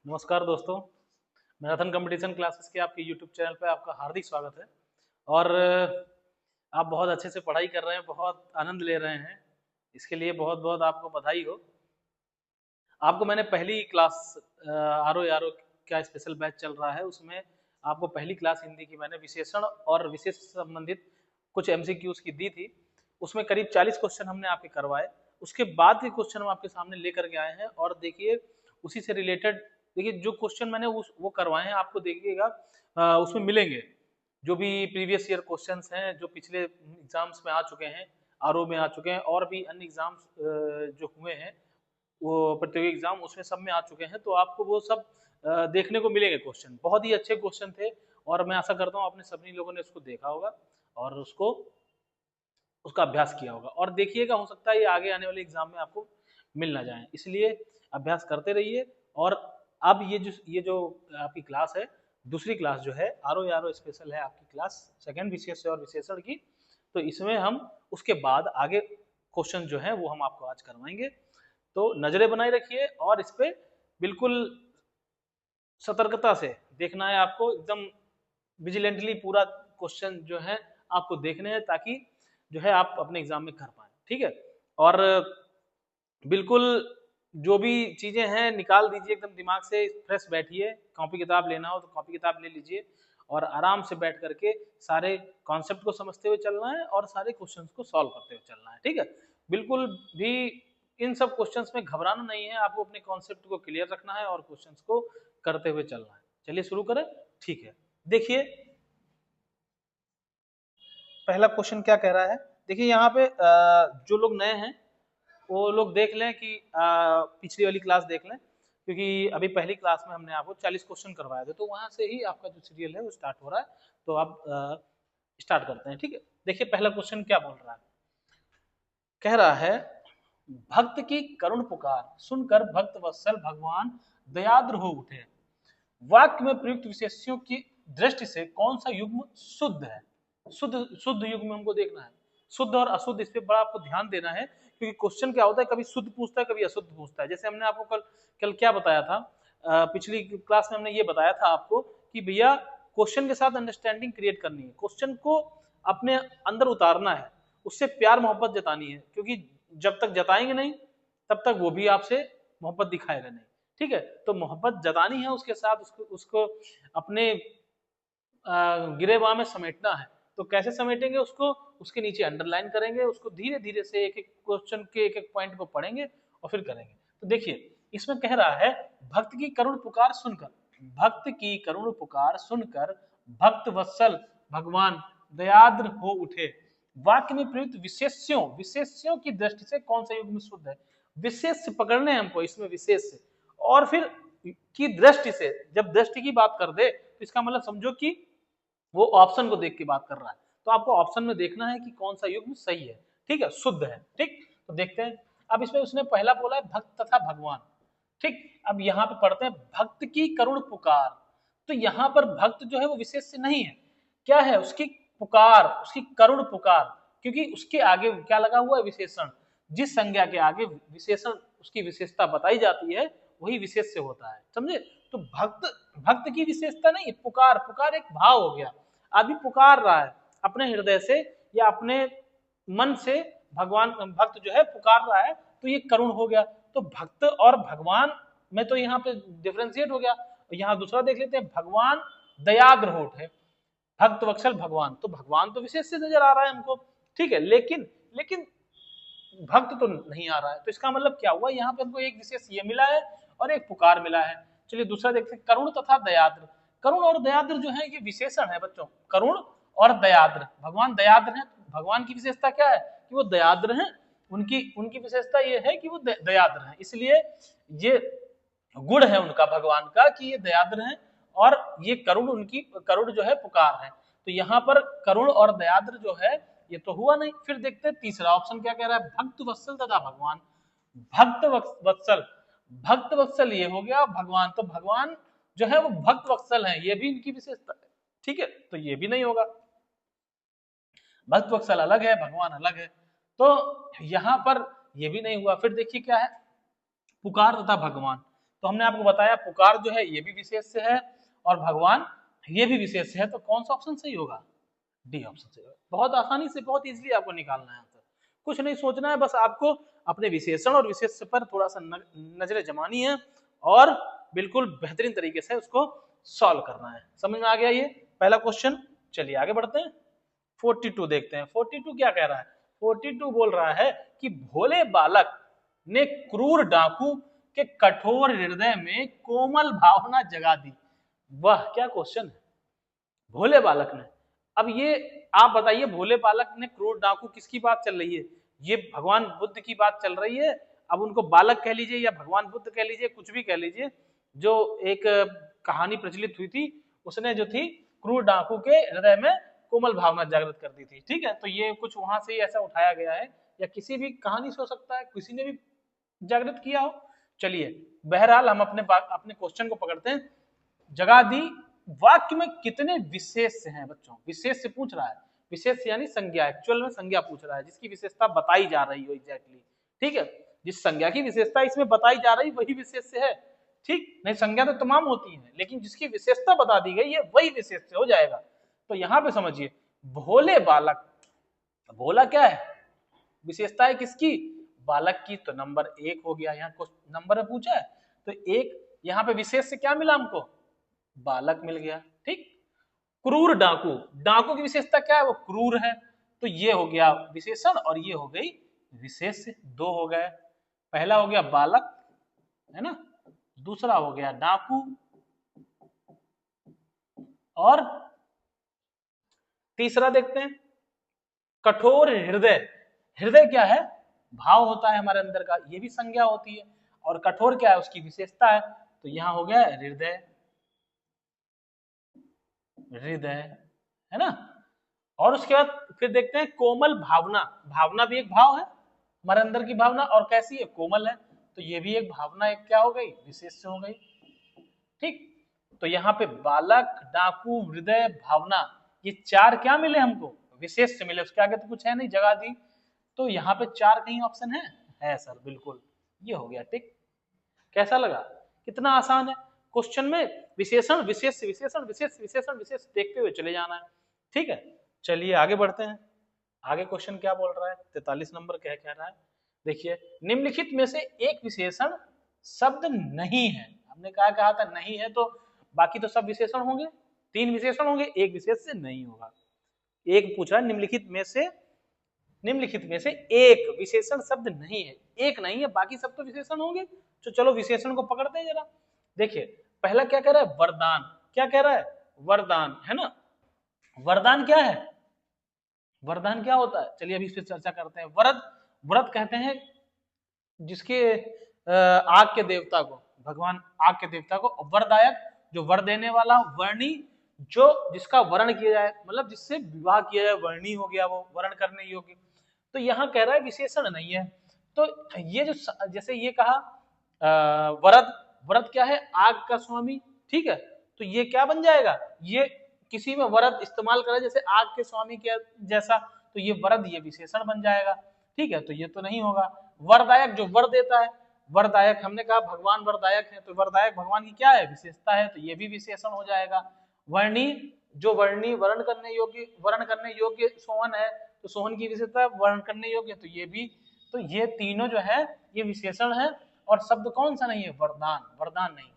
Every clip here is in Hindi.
नमस्कार दोस्तों। मैराथन कंपटीशन क्लासेस के आपके यूट्यूब चैनल पे आपका हार्दिक स्वागत है। और आप बहुत अच्छे से पढ़ाई कर रहे हैं, बहुत आनंद ले रहे हैं, इसके लिए बहुत बहुत आपको बधाई हो। आपको मैंने पहली क्लास आर ओ क्या स्पेशल बैच चल रहा है, उसमें आपको पहली क्लास हिंदी की मैंने विशेषण और विशेष से संबंधित कुछ एमसीक्यूज की दी थी। उसमें करीब 40 क्वेश्चन हमने आपके करवाए। उसके बाद के क्वेश्चन हम आपके सामने लेकर के आए हैं और देखिए उसी से रिलेटेड, देखिए जो क्वेश्चन मैंने वो करवाए हैं आपको देखिएगा उसमें मिलेंगे। जो भी प्रीवियस ईयर क्वेश्चंस हैं जो पिछले एग्जाम्स में आ चुके हैं, आरओ में आ चुके हैं और भी अन्य एग्जाम्स जो हुए हैं वो प्रतियोगी एग्जाम उसमें सब में आ चुके हैं, तो आपको वो सब देखने को मिलेंगे। क्वेश्चन बहुत ही अच्छे क्वेश्चन थे और मैं आशा करता हूँ आपने सभी लोगों ने उसको देखा होगा और उसका अभ्यास किया होगा। और देखिएगा, हो सकता है ये आगे आने वाले एग्जाम में आपको मिल ना जाए, इसलिए अभ्यास करते रहिए। और अब ये जो आपकी क्लास है, दूसरी क्लास जो है आर ओ स्पेशल है आपकी क्लास, सेकंड विशेष और विशेषण की, तो इसमें हम उसके बाद आगे क्वेश्चन जो है वो हम आपको आज करवाएंगे। तो नजरें बनाए रखिए और इस पे बिल्कुल सतर्कता से देखना है आपको, एकदम विजिलेंटली पूरा क्वेश्चन जो है आपको देखने हैं, ताकि जो है आप अपने एग्जाम में कर पाए। ठीक है, और बिल्कुल जो भी चीजें हैं निकाल दीजिए एकदम दिमाग से, फ्रेश बैठिए। कॉपी किताब लेना हो तो कॉपी किताब ले लीजिए और आराम से बैठ करके सारे कॉन्सेप्ट को समझते हुए चलना है और सारे क्वेश्चंस को सॉल्व करते हुए चलना है। ठीक है, बिल्कुल भी इन सब क्वेश्चंस में घबराना नहीं है, आपको अपने कॉन्सेप्ट को क्लियर रखना है और क्वेश्चंस को करते हुए चलना है। चलिए शुरू करें। ठीक है, देखिए पहला क्वेश्चन क्या कह रहा है। देखिए यहाँ पे जो लोग नए हैं वो लोग देख लें कि पिछली वाली क्लास देख लें, क्योंकि अभी पहली क्लास में हमने आपको 40 क्वेश्चन करवाए थे, तो वहां से ही आपका जो सीरियल है वो स्टार्ट हो रहा है। तो आप स्टार्ट करते हैं। ठीक है, देखिए पहला क्वेश्चन क्या बोल रहा है। कह रहा है, भक्त की करुण पुकार सुनकर भक्त वत्सल भगवान दयाद्र हो उठे। वाक्य में प्रयुक्त विशेषणों की दृष्टि से कौन सा युग्म शुद्ध है। शुद्ध शुद्ध युग्म हमको देखना है। शुद्ध और अशुद्ध, इस पे बड़ा आपको ध्यान देना है, क्योंकि क्वेश्चन क्या होता है, कभी शुद्ध पूछता है कभी अशुद्ध पूछता है। जैसे हमने आपको कल कल क्या बताया था, पिछली क्लास में हमने ये बताया था आपको कि भैया क्वेश्चन के साथ अंडरस्टैंडिंग क्रिएट करनी है, क्वेश्चन को अपने अंदर उतारना है, उससे प्यार मोहब्बत जतानी है, क्योंकि जब तक जताएंगे नहीं तब तक वो भी आपसे मोहब्बत दिखाएगा नहीं। ठीक है, तो मोहब्बत जतानी है उसके साथ, उसको अपने गिरेबां में समेटना है। तो कैसे समेटेंगे उसको, उसके नीचे अंडरलाइन करेंगे, उसको धीरे धीरे से एक एक क्वेश्चन के एक एक पॉइंट को पढ़ेंगे और फिर करेंगे। तो देखिए इसमें कह रहा है, भक्त की करुण पुकार सुनकर, भक्त की करुण पुकार सुनकर भक्त वत्सल भगवान दयाद्र हो उठे। वाक्य में प्रयुक्त विशेष्यों विशेष्यों की दृष्टि से कौन सा युग्म शुद्ध है। विशेष पकड़ने हैं हमको इसमें, विशेष से और फिर की दृष्टि से। जब दृष्टि की बात कर दे तो इसका मतलब समझो कि वो ऑप्शन को देख के बात कर रहा है, तो आपको ऑप्शन में देखना है कि कौन सा युग्म सही है। ठीक है, शुद्ध है। ठीक, तो देखते हैं। अब इसमें उसने पहला बोला है भक्त तथा भगवान। ठीक, अब यहाँ पे पढ़ते हैं भक्त की करुण पुकार। तो यहाँ पर भक्त जो है वो विशेष से नहीं है, क्या है, उसकी पुकार, उसकी करुण पुकार, क्योंकि उसके आगे क्या लगा हुआ है, विशेषण। जिस संज्ञा के आगे विशेषण उसकी विशेषता बताई जाती है वही विशेष से होता है, समझे। तो भक्त, भक्त की विशेषता नहीं, पुकार, पुकार एक भाव हो गया। आदमी पुकार रहा है अपने हृदय से या अपने मन से, भगवान भक्त जो है पुकार रहा है, तो ये करुण हो गया। तो भक्त और भगवान में तो यहाँ पे डिफ्रेंशिएट हो गया। यहाँ दूसरा देख लेते हैं, भगवान दयाद्र हो उठे, भक्त वत्सल भगवान, तो भगवान तो विशेष से नजर आ रहा है हमको। ठीक है, लेकिन लेकिन भक्त तो नहीं आ रहा है, तो इसका मतलब क्या हुआ, यहाँ पे हमको एक विशेष ये मिला है और एक पुकार मिला है। चलिए दूसरा देखते हैं, करुण तथा दयाद्र। करुण और दयाद्र जो है ये विशेषण है बच्चों, करुण और दयाद्र, भगवान दयाद्र हैं। भगवान की विशेषता क्या है कि वो दयाद्र हैं, उनकी उनकी विशेषता ये है कि वो दयाद्र हैं, इसलिए ये गुण है उनका भगवान का कि ये दयाद्र हैं, और ये करुण, उनकी करुण जो है पुकार है। तो यहाँ पर करुण और दयाद्र जो है ये तो हुआ नहीं। फिर देखते हैं तीसरा ऑप्शन क्या कह रहा है, भक्त वत्सल तथा भगवान। भक्त वत्सल, भक्त वत्सल ये हो गया भगवान, तो भगवान जो है वो भक्त वत्सल है, ये भी इनकी विशेषता है। ठीक है, तो ये भी नहीं होगा, भक्त वत्सल अलग है, भगवान अलग है, तो यहां पर ये भी नहीं हुआ। फिर देखिए क्या है, पुकार तथा भगवान। तो हमने आपको बताया पुकार जो है ये भी विशेष्य है और भगवान ये भी विशेष्य है, तो कौन सा ऑप्शन सही होगा? डी ऑप्शन सही होगा। बहुत आसानी से, बहुत इजीली आपको निकालना है आंसर, कुछ नहीं सोचना है, बस आपको अपने विशेषण और विशेष्य पर थोड़ा सा नजरें जमानी है और बिल्कुल बेहतरीन तरीके से उसको सॉल्व करना है। समझ में आ गया ये पहला क्वेश्चन? चलिए आगे बढ़ते हैं। 42 देखते हैं। 42 क्या कह रहा है? 42 बोल रहा है कि भोले बालक ने क्रूर डाकू के कठोर हृदय में कोमल भावना जगा दी। वाह क्या क्वेश्चन है, भोले बालक ने। अब ये आप बताइए, भोले बालक ने क्रूर डाकू, किसकी बात चल रही है? ये भगवान बुद्ध की बात चल रही है। अब उनको बालक कह लीजिए या भगवान बुद्ध कह लीजिए, कुछ भी कह लीजिए, जो एक कहानी प्रचलित हुई थी, उसने जो थी क्रूर डाकू के हृदय में कोमल भावना जागृत कर दी थी। ठीक है, तो ये कुछ वहां से ही ऐसा उठाया गया है या किसी भी कहानी से हो सकता है, किसी ने भी जागृत किया हो। चलिए बहरहाल हम अपने क्वेश्चन को पकड़ते हैं। जगा दी वाक्य में कितने विशेष हैं बच्चों? विशेष से पूछ रहा है, विशेष यानी संज्ञा, एक्चुअल में संज्ञा पूछ रहा है जिसकी विशेषता बताई जा रही हो एग्जैक्टली। ठीक है, जिस संज्ञा की विशेषता इसमें बताई जा रही वही विशेष है। ठीक, नहीं संज्ञा तो तमाम होती है, लेकिन जिसकी विशेषता बता दी गई है वही विशेष हो जाएगा। तो यहाँ पे समझिए, भोले बालक, भोला क्या है? विशेषता है किसकी? बालक की। तो नंबर 1 हो गया, यहाँ कुछ नंबर पूछा है तो 1, यहाँ पे विशेष से क्या मिला हमको? बालक मिल गया। ठीक, क्रूर डाकू, डाकू की विशेषता क्या है? वो क्रूर है, तो ये हो गया विशेषण और ये हो गई विशेष। 2 हो गए, पहला हो गया बालक, है ना, दूसरा हो गया डाकू, और तीसरा देखते हैं कठोर हृदय। हृदय क्या है? भाव होता है हमारे अंदर का, ये भी संज्ञा होती है, और कठोर क्या है? उसकी विशेषता है। तो यहां हो गया हृदय, हृदय, है ना। और उसके बाद फिर देखते हैं कोमल भावना। भावना भी एक भाव है हमारे अंदर की भावना, और कैसी है? कोमल है, तो ये भी एक भावना, एक क्या हो गई? विशेष हो गई। ठीक, तो यहाँ पे बालक, डाकू, हृदय, भावना, ये 4 क्या मिले हमको? विशेष से मिले, उसके आगे तो कुछ है नहीं, जगह दी। तो यहाँ पे 4 कहीं ऑप्शन है सर, बिल्कुल ये हो गया। ठीक, कैसा लगा? कितना आसान है। क्वेश्चन में विशेषण विशेष विशेषण विशेष विशेषण विशेष देखते हुए चले जाना है। ठीक है, चलिए आगे बढ़ते हैं। आगे क्वेश्चन क्या बोल रहा है? 43 नंबर क्या कह रहा है? देखिए, निम्नलिखित में से एक विशेषण शब्द नहीं है। हमने कहा था नहीं है, तो बाकी तो सब विशेषण होंगे, 3 विशेषण होंगे, एक विशेष से नहीं होगा। एक पूछ रहा है निम्नलिखित में से एक विशेषण शब्द नहीं है, एक नहीं है, बाकी सब तो विशेषण होंगे। तो चलो विशेषण को पकड़ते हैं जरा। देखिए पहला क्या कह रहा है? वरदान। क्या कह रहा है? वरदान, है ना। वरदान क्या है? वरदान क्या होता है? चलिए अभी इस पर चर्चा करते हैं। वरद, व्रत कहते हैं जिसके आग के देवता को, भगवान आग के देवता को, वरदायक जो वर देने वाला, वर्णी जो जिसका वर्ण किया जाए, मतलब जिससे विवाह किया जाए, वर्णी हो गया, वो वर्ण करने योग्य। तो यहाँ कह रहा है विशेषण नहीं है। तो ये जो जैसे ये कहा वरद, वरद क्या है? आग का स्वामी। ठीक है, तो ये क्या बन जाएगा? ये किसी में वरद इस्तेमाल करे जैसे आग के स्वामी के जैसा, तो ये वरद, ये विशेषण बन जाएगा। ठीक है, तो ये तो नहीं होगा। वरदायक जो वर देता है, वरदायक हमने कहा भगवान वरदायक है, तो वरदायक भगवान की क्या है? विशेषता है, तो ये भी विशेषण हो जाएगा। वर्णी जो वर्णी वर्ण करने योग्य सोहन है, तो सोहन की विशेषता वर्ण करने योग्य, तो ये भी, तो ये तीनों जो है ये विशेषण है। और शब्द कौन सा नहीं है? वरदान, वरदान नहीं है।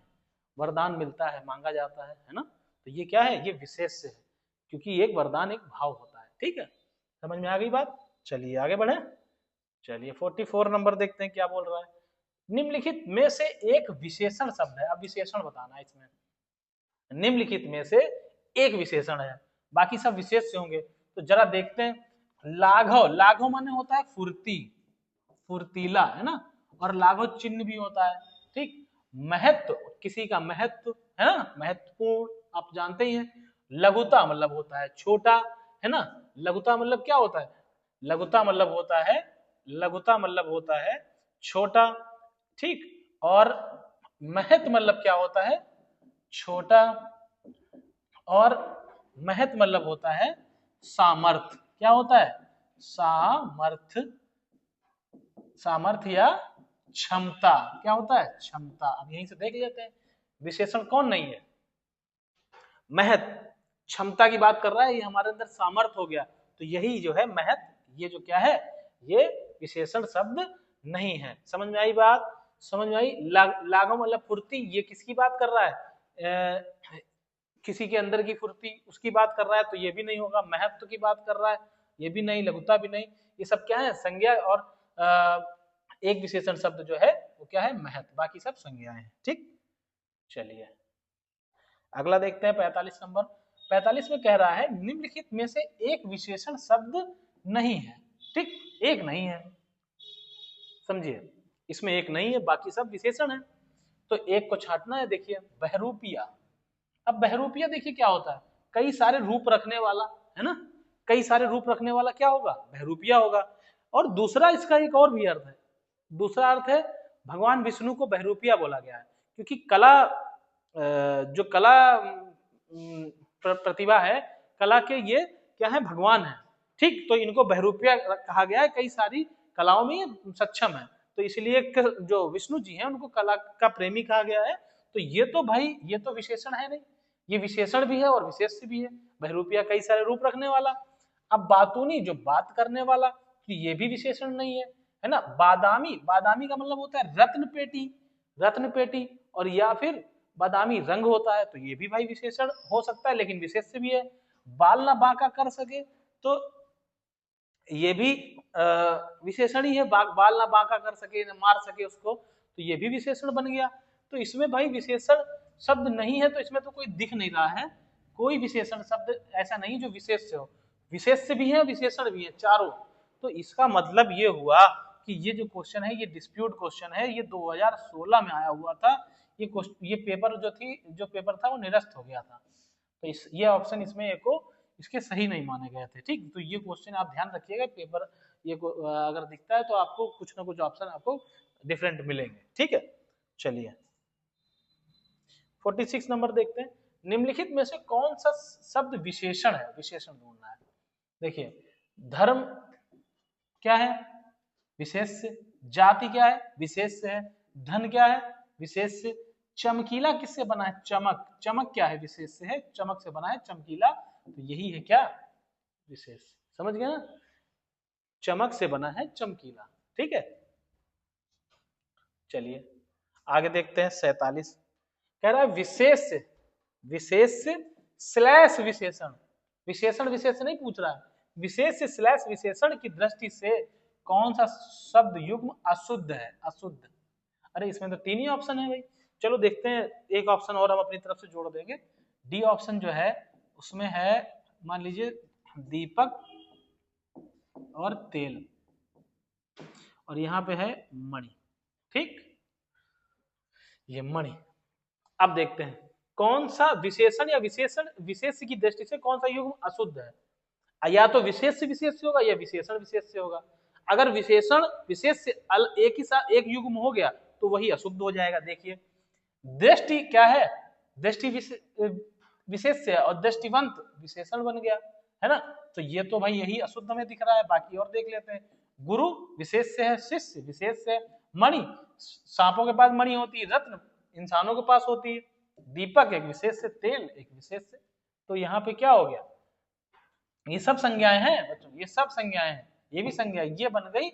वरदान मिलता है, मांगा जाता है ना। तो ये क्या है? ये विशेष से है, क्योंकि एक वरदान एक भाव होता है। ठीक है, समझ में आ गई बात? चलिए आगे बढ़े। चलिए 44 नंबर देखते हैं क्या बोल रहा है। निम्नलिखित में से एक विशेषण शब्द है। अब विशेषण बताना है इसमें। निम्नलिखित में से एक विशेषण है, बाकी सब विशेष से होंगे। तो जरा देखते हैं। लाघव, लाघव माने होता है फुर्ती, फुर्तीला, है ना। और लाघव चिन्ह भी होता है। ठीक, महत्व, किसी का महत्व, है ना, महत्वपूर्ण, आप जानते ही हैं। लघुता मतलब होता है छोटा, है ना। लघुता मतलब क्या होता है? लघुता मतलब होता है, लघुता मतलब होता है छोटा। ठीक, और महत्व मतलब क्या होता है? छोटा। और महत्व मतलब होता है सामर्थ। क्या होता है? सामर्थ, सामर्थ या क्षमता। क्या होता है? क्षमता। अब यहीं से देख लेते हैं विशेषण कौन नहीं है? महत। क्षमता की बात कर रहा है, ये हमारे अंदर सामर्थ्य हो गया, तो यही जो है महत, ये जो क्या है, ये विशेषण शब्द नहीं है। समझ में आई बात? समझ में आई? लागो मतलब फुर्ती, ये किसकी बात कर रहा है? किसी के अंदर की फुर्ती, उसकी बात कर रहा है, तो ये भी नहीं होगा। महत्व की बात कर रहा है, ये भी नहीं। लघुता भी नहीं। ये सब क्या है? संज्ञा। और एक विशेषण शब्द जो है वो क्या है? महत्व। बाकी सब संज्ञाएं हैं। ठीक, चलिए अगला देखते हैं 45 नंबर। 45 में कह रहा है निम्नलिखित में से एक विशेषण शब्द नहीं है। ठीक, एक नहीं है, समझिए, इसमें एक नहीं है, बाकी सब विशेषण है, तो एक को छांटना है। देखिए बहरूपिया। अब बहरूपिया देखिए क्या होता है? कई सारे रूप रखने वाला, है ना? कई सारे रूप रखने वाला क्या होगा? बहरूपिया होगा। और दूसरा इसका एक और भी अर्थ है। दूसरा अर्थ है भगवान विष्णु को बहरूपिया बोला गया है, क्योंकि कला, जो कला प्रतिभा है, कला के ये क्या है? भगवान है। ठीक, तो इनको बहरूपिया कहा गया है, कई सारी कलाओं में ये सक्षम है, तो इसलिए जो विष्णु जी हैं उनको कला का प्रेमी कहा गया है। तो ये तो भाई, ये तो विशेषण है नहीं, ये विशेषण भी है और विशेष भी है। बहरूपिया कई सारे रूप रखने वाला। अब बातूनी, जो बात करने वाला, तो ये भी विशेषण नहीं है ना? बादामी, बादामी का मतलब होता है रत्न पेटी, रत्न पेटी। और या फिर बादामी रंग होता है, तो ये भी भाई विशेषण हो सकता है, लेकिन विशेष भी है। बाल ना बांका कर सके, तो ये भी विशेषण ही है। बाल ना बांका कर सके, ना मार सके उसको, तो ये भी विशेषण बन गया। तो इसमें भाई विशेषण शब्द नहीं है, तो इसमें तो कोई दिख नहीं रहा है, कोई विशेषण शब्द ऐसा नहीं जो विशेष से हो। विशेष भी है, विशेषण भी है, चारों। तो इसका मतलब ये हुआ कि ये जो क्वेश्चन है, ये डिस्प्यूट क्वेश्चन है, ये 2016 में आया हुआ था। ये पेपर जो पेपर था वो निरस्त हो गया था। तो ये ऑप्शन इसमें एको इसके सही नहीं माने गए थे। ठीक, तो ये क्वेश्चन आप ध्यान रखिएगा, पेपर ये अगर दिखता है तो आपको कुछ ना कुछ ऑप्शन आपको डिफरेंट मिलेंगे। ठीक है, चलिए 46 नंबर देखते हैं। निम्नलिखित में से कौन सा शब्द विशेषण है? विशेषण ढूंढना है। देखिए धर्म क्या है? विशेष से। जाति क्या है? विशेष से है। धन क्या है? विशेष से। चमकीला किससे बना है? चमक। चमक क्या है? विशेष से है। चमक से बना है चमकीला, तो यही है क्या? विशेष। समझ गए ना? चमक से बना है चमकीला। ठीक है, चलिए आगे देखते हैं 47। कह रहा है विशेष से, विशेष से स्लैश विशेषण। विशेषण विशेष नहीं पूछ रहा है, विशेष से स्लैश विशेषण की दृष्टि से कौन सा शब्द युग्म अशुद्ध है? अशुद्ध। अरे इसमें तो 3 ही ऑप्शन है भाई। चलो देखते हैं, एक ऑप्शन और हम अपनी तरफ से जोड़ देंगे। डी ऑप्शन जो है उसमें है, मान लीजिए दीपक और तेल, और यहाँ पे है मणि। ठीक, ये मणि। अब देखते हैं कौन सा विशेषण या विशेषण विशेष की दृष्टि से कौन सा युग्म अशुद्ध है। या तो विशेष से विशेष से होगा या विशेषण विशेष से होगा। अगर विशेषण विशेष से एक ही साथ एक युग्म हो गया तो वही अशुद्ध हो जाएगा। देखिए दृष्टि क्या है? दृष्टि विशेष से, और दृष्टिवंत विशेषण बन गया, है ना? तो ये तो भाई यही अशुद्ध में दिख रहा है। बाकी और देख लेते हैं। गुरु विशेष से है, शिष्य विशेष से, मणि सांपों के पास मणि होती है, रत्न इंसानों के पास होती है, दीपक एक विशेष से, तेल एक विशेष से। तो यहाँ पे क्या हो गया? ये सब संज्ञाएं हैं बच्चों, ये सब संज्ञाएं हैं, ये भी संज्ञा, ये बन गई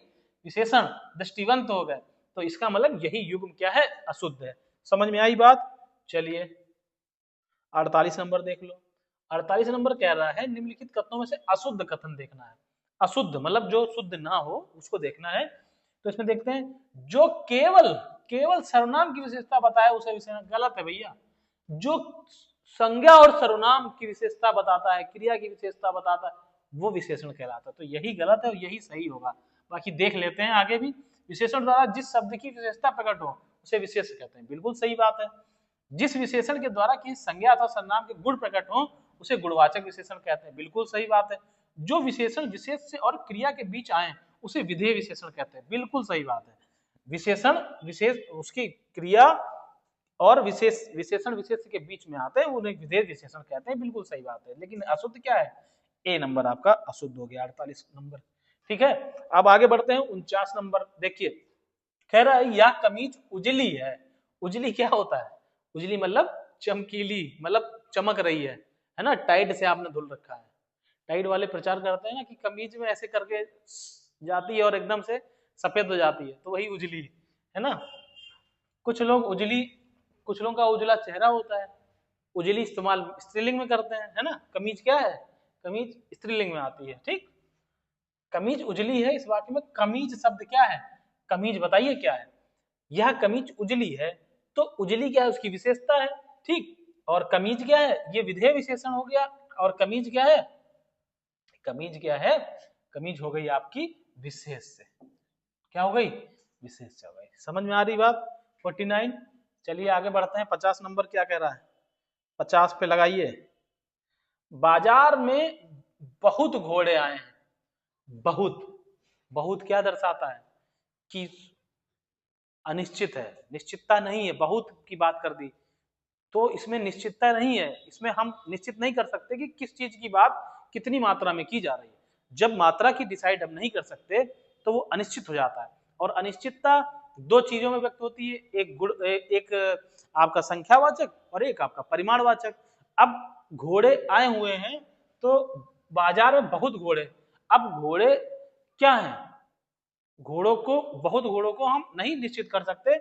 विशेषण, दृष्टिवंत हो गए। तो इसका मतलब यही युग्म क्या है? अशुद्ध है। समझ में आई बात? चलिए 48 नंबर देख लो। 48 नंबर कह रहा है निम्नलिखित कथनों में से अशुद्ध कथन देखना है। अशुद्ध मतलब जो शुद्ध ना हो उसको देखना है। तो इसमें देखते हैं जो केवल केवल सर्वनाम की विशेषता बताए उसे विशेषण। गलत है भैया। जो संज्ञा और सर्वनाम की विशेषता बताता है, क्रिया की विशेषता बताता है, वो विशेषण कहलाता है। तो यही गलत है और यही सही होगा। बाकी देख लेते हैं आगे भी। विशेषण द्वारा जिस शब्द की विशेषता प्रकट हो उसे विशेष कहते हैं। बिल्कुल सही बात है। जिस विशेषण के द्वारा किसी संज्ञा अथवा सर्वनाम के गुण प्रकट हो उसे गुणवाचक विशेषण कहते हैं। बिल्कुल सही बात है। जो विशेषण विशेष से और क्रिया के बीच आए उसे विधेय विशेषण कहते हैं। बिल्कुल सही बात है। विशेषण विशेष उसकी क्रिया और विशेषण विशेष के बीच में आते हैं, उन्हें विधेय विशेषण कहते हैं। बिल्कुल सही बात है। लेकिन अशुद्ध क्या है? ए नंबर आपका अशुद्ध हो गया, 48 नंबर। ठीक है, अब आगे बढ़ते हैं 49 नंबर। देखिए कह रहा है यह कमीज उजली है। उजली क्या होता है? उजली मतलब चमकीली, मतलब चमक रही है ना, टाइट से आपने धुल रखा है। टाइट वाले प्रचार करते हैं ना कि कमीज में ऐसे करके जाती है और एकदम से सफेद हो जाती है, तो वही उजली है ना। कुछ लोग उजली, कुछ लोगों का उजला चेहरा होता है। उजली इस्तेमाल स्त्रीलिंग में करते हैं, है ना। कमीज क्या है? कमीज स्त्रीलिंग में आती है, ठीक। कमीज उजली है, इस वाक्य में कमीज शब्द क्या है? कमीज बताइए क्या है? यह कमीज उजली है, तो उजली क्या है? उसकी विशेषता है, ठीक। और कमीज क्या है? ये विधेय विशेषण हो गया। और कमीज क्या है? कमीज क्या है? कमीज हो गई आपकी विशेष से। क्या हो गई? विशेष से हो गई। समझ में आ रही बात? 49। चलिए आगे बढ़ते हैं। 50 नंबर क्या कह रहा है? 50 पे लगाइए। बाजार में बहुत घोड़े आए हैं। बहुत, बहुत क्या दर्शाता है? कि अनिश्चित है, निश्चितता नहीं है। बहुत की बात कर दी तो इसमें निश्चितता नहीं है। इसमें हम निश्चित नहीं कर सकते कि किस चीज की बात कितनी मात्रा में की जा रही है। जब मात्रा की डिसाइड हम नहीं कर सकते तो वो अनिश्चित हो जाता है। और अनिश्चितता दो चीजों में व्यक्त होती है, एक गुण, एक आपका संख्यावाचक और एक आपका परिमाणवाचक। अब घोड़े आए हुए हैं तो बाजार में बहुत घोड़े। अब घोड़े क्या है? घोड़ों को, बहुत घोड़ों को हम नहीं निश्चित कर सकते,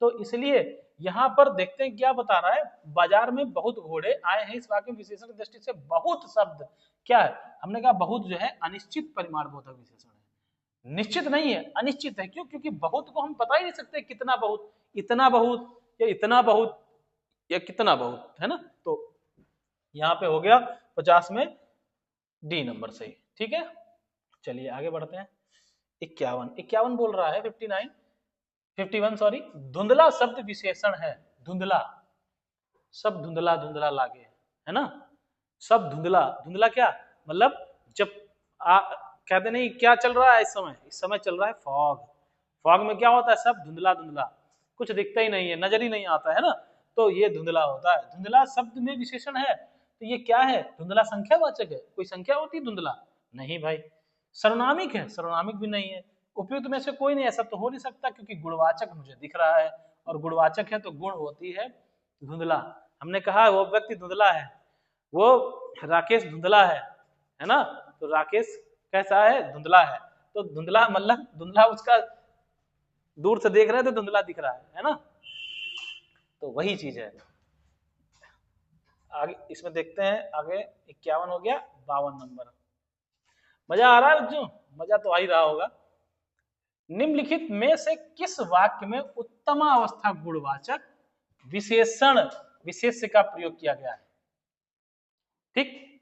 तो इसलिए यहां पर देखते हैं क्या बता रहा है। बाजार में बहुत घोड़े आए हैं, इस वाक्य में विशेषण की दृष्टि से बहुत शब्द क्या है? हमने कहा बहुत जो है अनिश्चित परिमाणबोधक विशेषण है, निश्चित नहीं है, अनिश्चित है। क्यों? क्योंकि बहुत को हम बता ही नहीं सकते कितना बहुत, इतना बहुत या इतना बहुत या कितना बहुत, है ना। तो यहाँ पे हो गया 50 में डी नंबर सही, ठीक है। चलिए आगे बढ़ते हैं। 51, 51 बोल रहा है 59, 51 सॉरी। धुंधला शब्द विशेषण है। धुंधला, सब धुंधला धुंधला लागे, है ना। सब धुंधला, धुंधला क्या मतलब? जब कहते नहीं क्या चल रहा है इस समय? इस समय चल रहा है फॉग। फॉग में क्या होता है? सब धुंधला धुंधला, कुछ दिखता ही नहीं है, नजर ही नहीं आता है ना। तो ये धुंधला होता है। धुंधला शब्द में विशेषण है, तो ये क्या है? धुंधला संख्यावाचक है। कोई संख्या होती है धुंधला? नहीं भाई। सर्वनामिक है? सर्वनामिक भी नहीं है। उपयुक्त में से कोई नहीं, ऐसा तो हो नहीं सकता क्योंकि गुणवाचक मुझे दिख रहा है, और गुणवाचक है तो गुण होती है धुंधला। हमने कहा वो व्यक्ति धुंधला है, वो राकेश धुंधला है ना। तो राकेश कैसा है? धुंधला है। तो धुंधला मतलब धुंधला, उसका दूर से देख रहे हैं तो धुंधला दिख रहा है ना। तो वही चीज है। आगे इसमें देखते हैं। आगे 51 हो गया। 52 नंबर। मजा आ रहा है बच्चों? मजा तो आ ही रहा होगा। निम्नलिखित में से किस वाक्य में उत्तमावस्था गुणवाचक विशेषण विशेष्य का प्रयोग किया गया है? ठीक,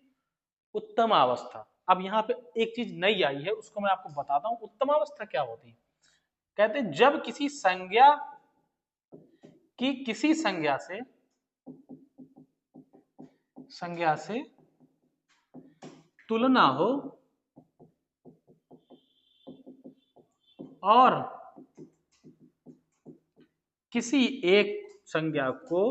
उत्तमावस्था। अब यहाँ पे एक चीज नई आई है, उसको मैं आपको बताता हूं। उत्तमावस्था क्या होती है? कहते हैं जब किसी संज्ञा की किसी संज्ञा से तुलना हो और किसी एक संज्ञा को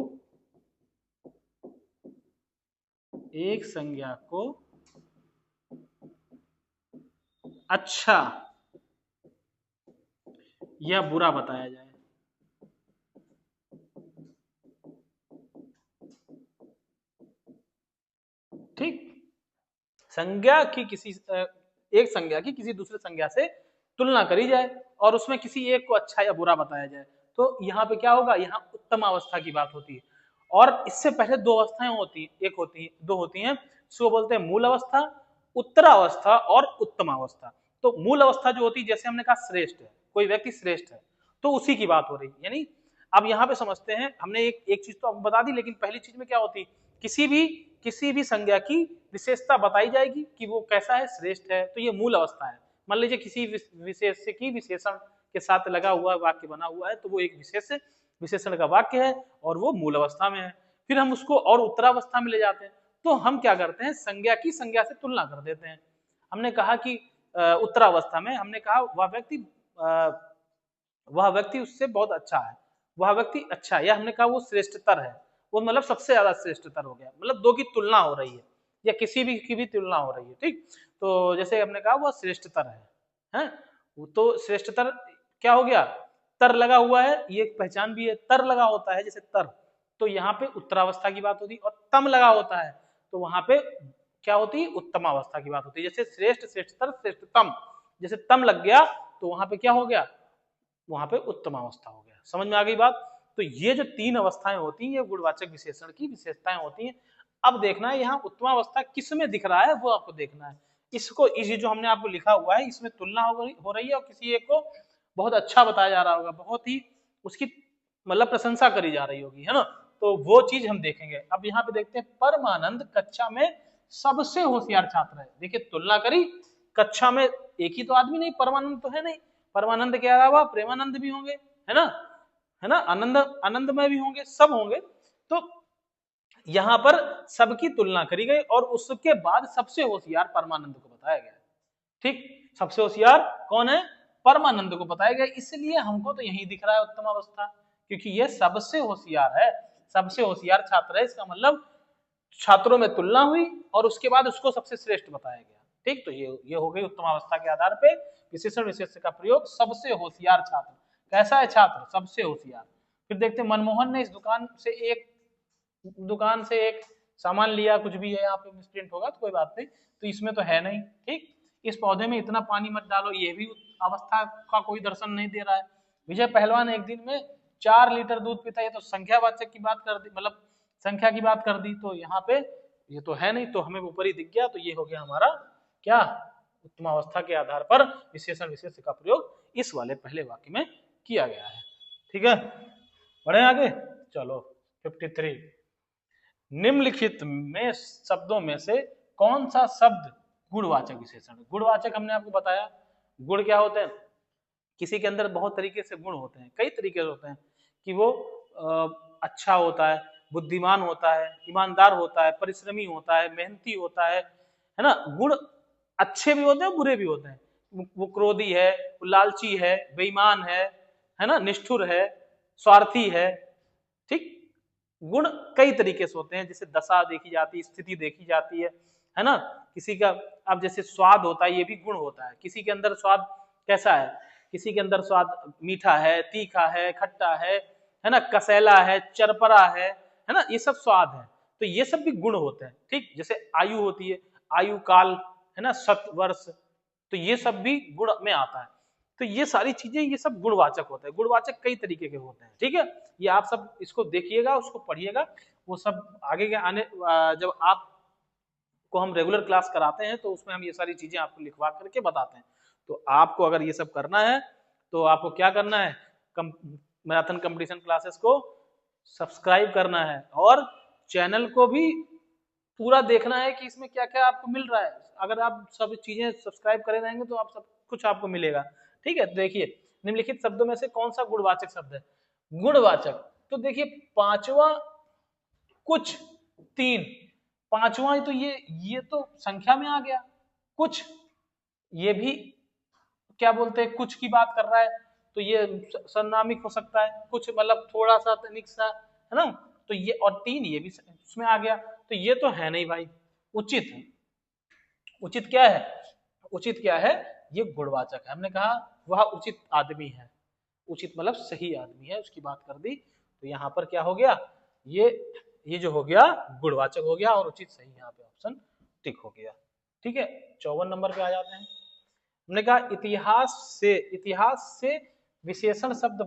अच्छा या बुरा बताया जाए। ठीक, संज्ञा की किसी एक संज्ञा की किसी दूसरे संज्ञा से तुलना करी जाए और उसमें किसी एक को अच्छा या बुरा बताया जाए, तो यहाँ पे क्या होगा? यहाँ उत्तम अवस्था की बात होती है। और इससे पहले दो अवस्थाएं होती हैं, एक होती है, दो होती हैं, इसको बोलते हैं मूल अवस्था, उत्तरावस्था और उत्तम अवस्था। तो मूल अवस्था जो होती है, जैसे हमने कहा श्रेष्ठ है, कोई व्यक्ति श्रेष्ठ है, तो उसी की बात हो रही है। यानी अब यहाँ पे समझते हैं, हमने एक चीज तो आपको बता दी, लेकिन पहली चीज में क्या होती है? किसी भी संज्ञा की विशेषता बताई जाएगी कि वो कैसा है, श्रेष्ठ है, तो ये मूल अवस्था है। मान लीजिए किसी विशेष की विशेषण के साथ लगा हुआ वाक्य बना हुआ है, तो वो एक विशेषण का वाक्य है और वो मूल अवस्था में है। फिर हम उसको और उत्तरावस्था में ले जाते हैं, तो हम क्या करते हैं? संज्ञा की संज्ञा से तुलना कर देते हैं। हमने कहा कि उत्तरावस्था में हमने कहा वह व्यक्ति उससे बहुत अच्छा है, वह व्यक्ति अच्छा है, या हमने कहा वो श्रेष्ठतर है, वो मतलब सबसे ज्यादा श्रेष्ठतर हो गया, मतलब दो की तुलना हो रही है या किसी भी की भी तुलना हो रही है। ठीक, तो जैसे हमने कहा वो श्रेष्ठतर है, तो श्रेष्ठतर क्या हो गया? तर लगा हुआ है, ये एक पहचान भी है, तर लगा होता है जैसे तर, तो यहाँ पे उत्तरावस्था की बात होती है, और तम लगा होता है तो वहां पे क्या होती है, उत्तमावस्था की बात होती है। जैसे श्रेष्ठ, श्रेष्ठतर, श्रेष्ठतम, जैसे तम लग गया तो वहां पे क्या हो गया, वहां पे उत्तमावस्था हो गया। समझ में आ गई बात। तो ये जो तीन अवस्थाएं होती हैं ये गुणवाचक विशेषण की विशेषताएं होती हैं। अब देखना है यहाँ उत्तमावस्था किस में दिख रहा है वो आपको देखना है। इसको इस जो हमने आपको लिखा हुआ है इसमें तुलना हो रही है और किसी एक को बहुत अच्छा बताया जा रहा होगा, बहुत ही उसकी मतलब प्रशंसा करी जा रही होगी, है ना। तो वो चीज हम देखेंगे। अब यहाँ पे देखते हैं, परमानंद कक्षा में सबसे होशियार छात्र है। देखिए तुलना करी, कक्षा में एक ही तो आदमी नहीं, परमानंद तो है नहीं, परमानंद के अलावा प्रेमानंद भी होंगे, है ना, है ना, आनंद आनंदमय भी होंगे, सब होंगे। तो यहां पर सबकी तुलना करी गई और उसके बाद सबसे होशियार परमानंद को बताया गया। ठीक, सबसे होशियार कौन है, परमानंद को बताया गया। इसलिए हमको तो यही दिख रहा है उत्तम अवस्था, क्योंकि ये सबसे होशियार है, सबसे होशियार छात्र है। इसका मतलब छात्रों में तुलना हुई और उसके बाद उसको सबसे श्रेष्ठ बताया गया। ठीक, तो ये हो गई उत्तम अवस्था के आधार पे विशेषण विशेष्य का प्रयोग। सबसे होशियार छात्र, कैसा है छात्र, सबसे होशियार। फिर देखते हैं, मनमोहन ने इस दुकान से एक सामान लिया, कुछ भी है यहाँ पे मिसप्रिंट होगा तो कोई बात नहीं, तो इसमें तो है नहीं। ठीक, इस पौधे में इतना पानी मत डालो, ये भी अवस्था का कोई दर्शन नहीं दे रहा है। विजय पहलवान एक दिन में 4 लीटर दूध पीता है, ये तो संख्यावाचक की बात कर दी, मतलब संख्या की बात कर दी, तो यहाँ पे ये तो है नहीं, तो हमें ऊपर ही दिख गया। तो ये हो गया हमारा क्या, उत्तमावस्था के आधार पर विशेषण विशेष्य का प्रयोग इस वाले पहले वाक्य में किया गया है। ठीक है, बढ़े आगे, चलो 53, निम्नलिखित में शब्दों में से कौन सा शब्द गुणवाचक विशेषण है। गुणवाचक हमने आपको बताया, गुण क्या होते हैं, किसी के अंदर बहुत तरीके से गुण होते हैं, कई तरीके से होते हैं कि वो अच्छा होता है, बुद्धिमान होता है, ईमानदार होता है, परिश्रमी होता है, मेहनती होता है ना। गुण अच्छे भी होते हैं, बुरे भी होते हैं। वो क्रोधी है, वो लालची है, बेईमान है ना, निष्ठुर है, स्वार्थी है। ठीक, गुण कई तरीके से होते हैं, जैसे दशा देखी जाती है, स्थिति देखी जाती है ना। किसी का, अब जैसे स्वाद होता है, ये भी गुण होता है। किसी के अंदर स्वाद कैसा है, किसी के अंदर स्वाद मीठा है, तीखा है, खट्टा है ना, कसैला है, चरपरा है ना, ये सब स्वाद है। तो ये सब भी गुण होते हैं। ठीक, जैसे आयु होती है, आयु काल है ना, 100 वर्ष, तो ये सब भी गुण में आता है। तो ये सारी चीजें, ये सब गुणवाचक होते हैं। गुणवाचक कई तरीके के होते हैं। ठीक है, ये आप सब इसको देखिएगा, उसको पढ़िएगा, वो सब आगे के आने जब आप को हम रेगुलर क्लास कराते हैं तो उसमें हम ये सारी चीजें आपको लिखवा करके बताते हैं। तो आपको अगर ये सब करना है तो आपको क्या करना है, मैराथन कंपटीशन क्लासेस को सब्सक्राइब करना है और चैनल को भी पूरा देखना है कि इसमें क्या क्या आपको मिल रहा है। अगर आप सब चीजें सब्सक्राइब करे रहेंगे तो आप सब कुछ आपको मिलेगा। ठीक है, देखिए, निम्नलिखित शब्दों में से कौन सा गुणवाचक शब्द है। गुणवाचक, तो देखिए पांचवा, कुछ, तीन, पांचवा, तो ये तो संख्या में आ गया। कुछ, ये भी क्या बोलते हैं, कुछ की बात कर रहा है, तो ये सर्वनामिक हो सकता है, कुछ मतलब थोड़ा सा, तनिक सा, है ना। तो ये, और तीन, ये भी उसमें आ गया। तो ये तो है नहीं भाई। उचित है, उचित क्या है, उचित क्या है, ये गुणवाचक है। हमने कहा वह उचित आदमी है, उचित मतलब सही आदमी है, उसकी बात कर दी। तो यहाँ पर क्या हो गया, ये जो हो गया गुणवाचक हो गया और उचित सही यहाँ पे ऑप्शन टिक हो गया। ठीक है, 54 नंबर पे आ जाते हैं। हमने कहा इतिहास से विशेषण शब्द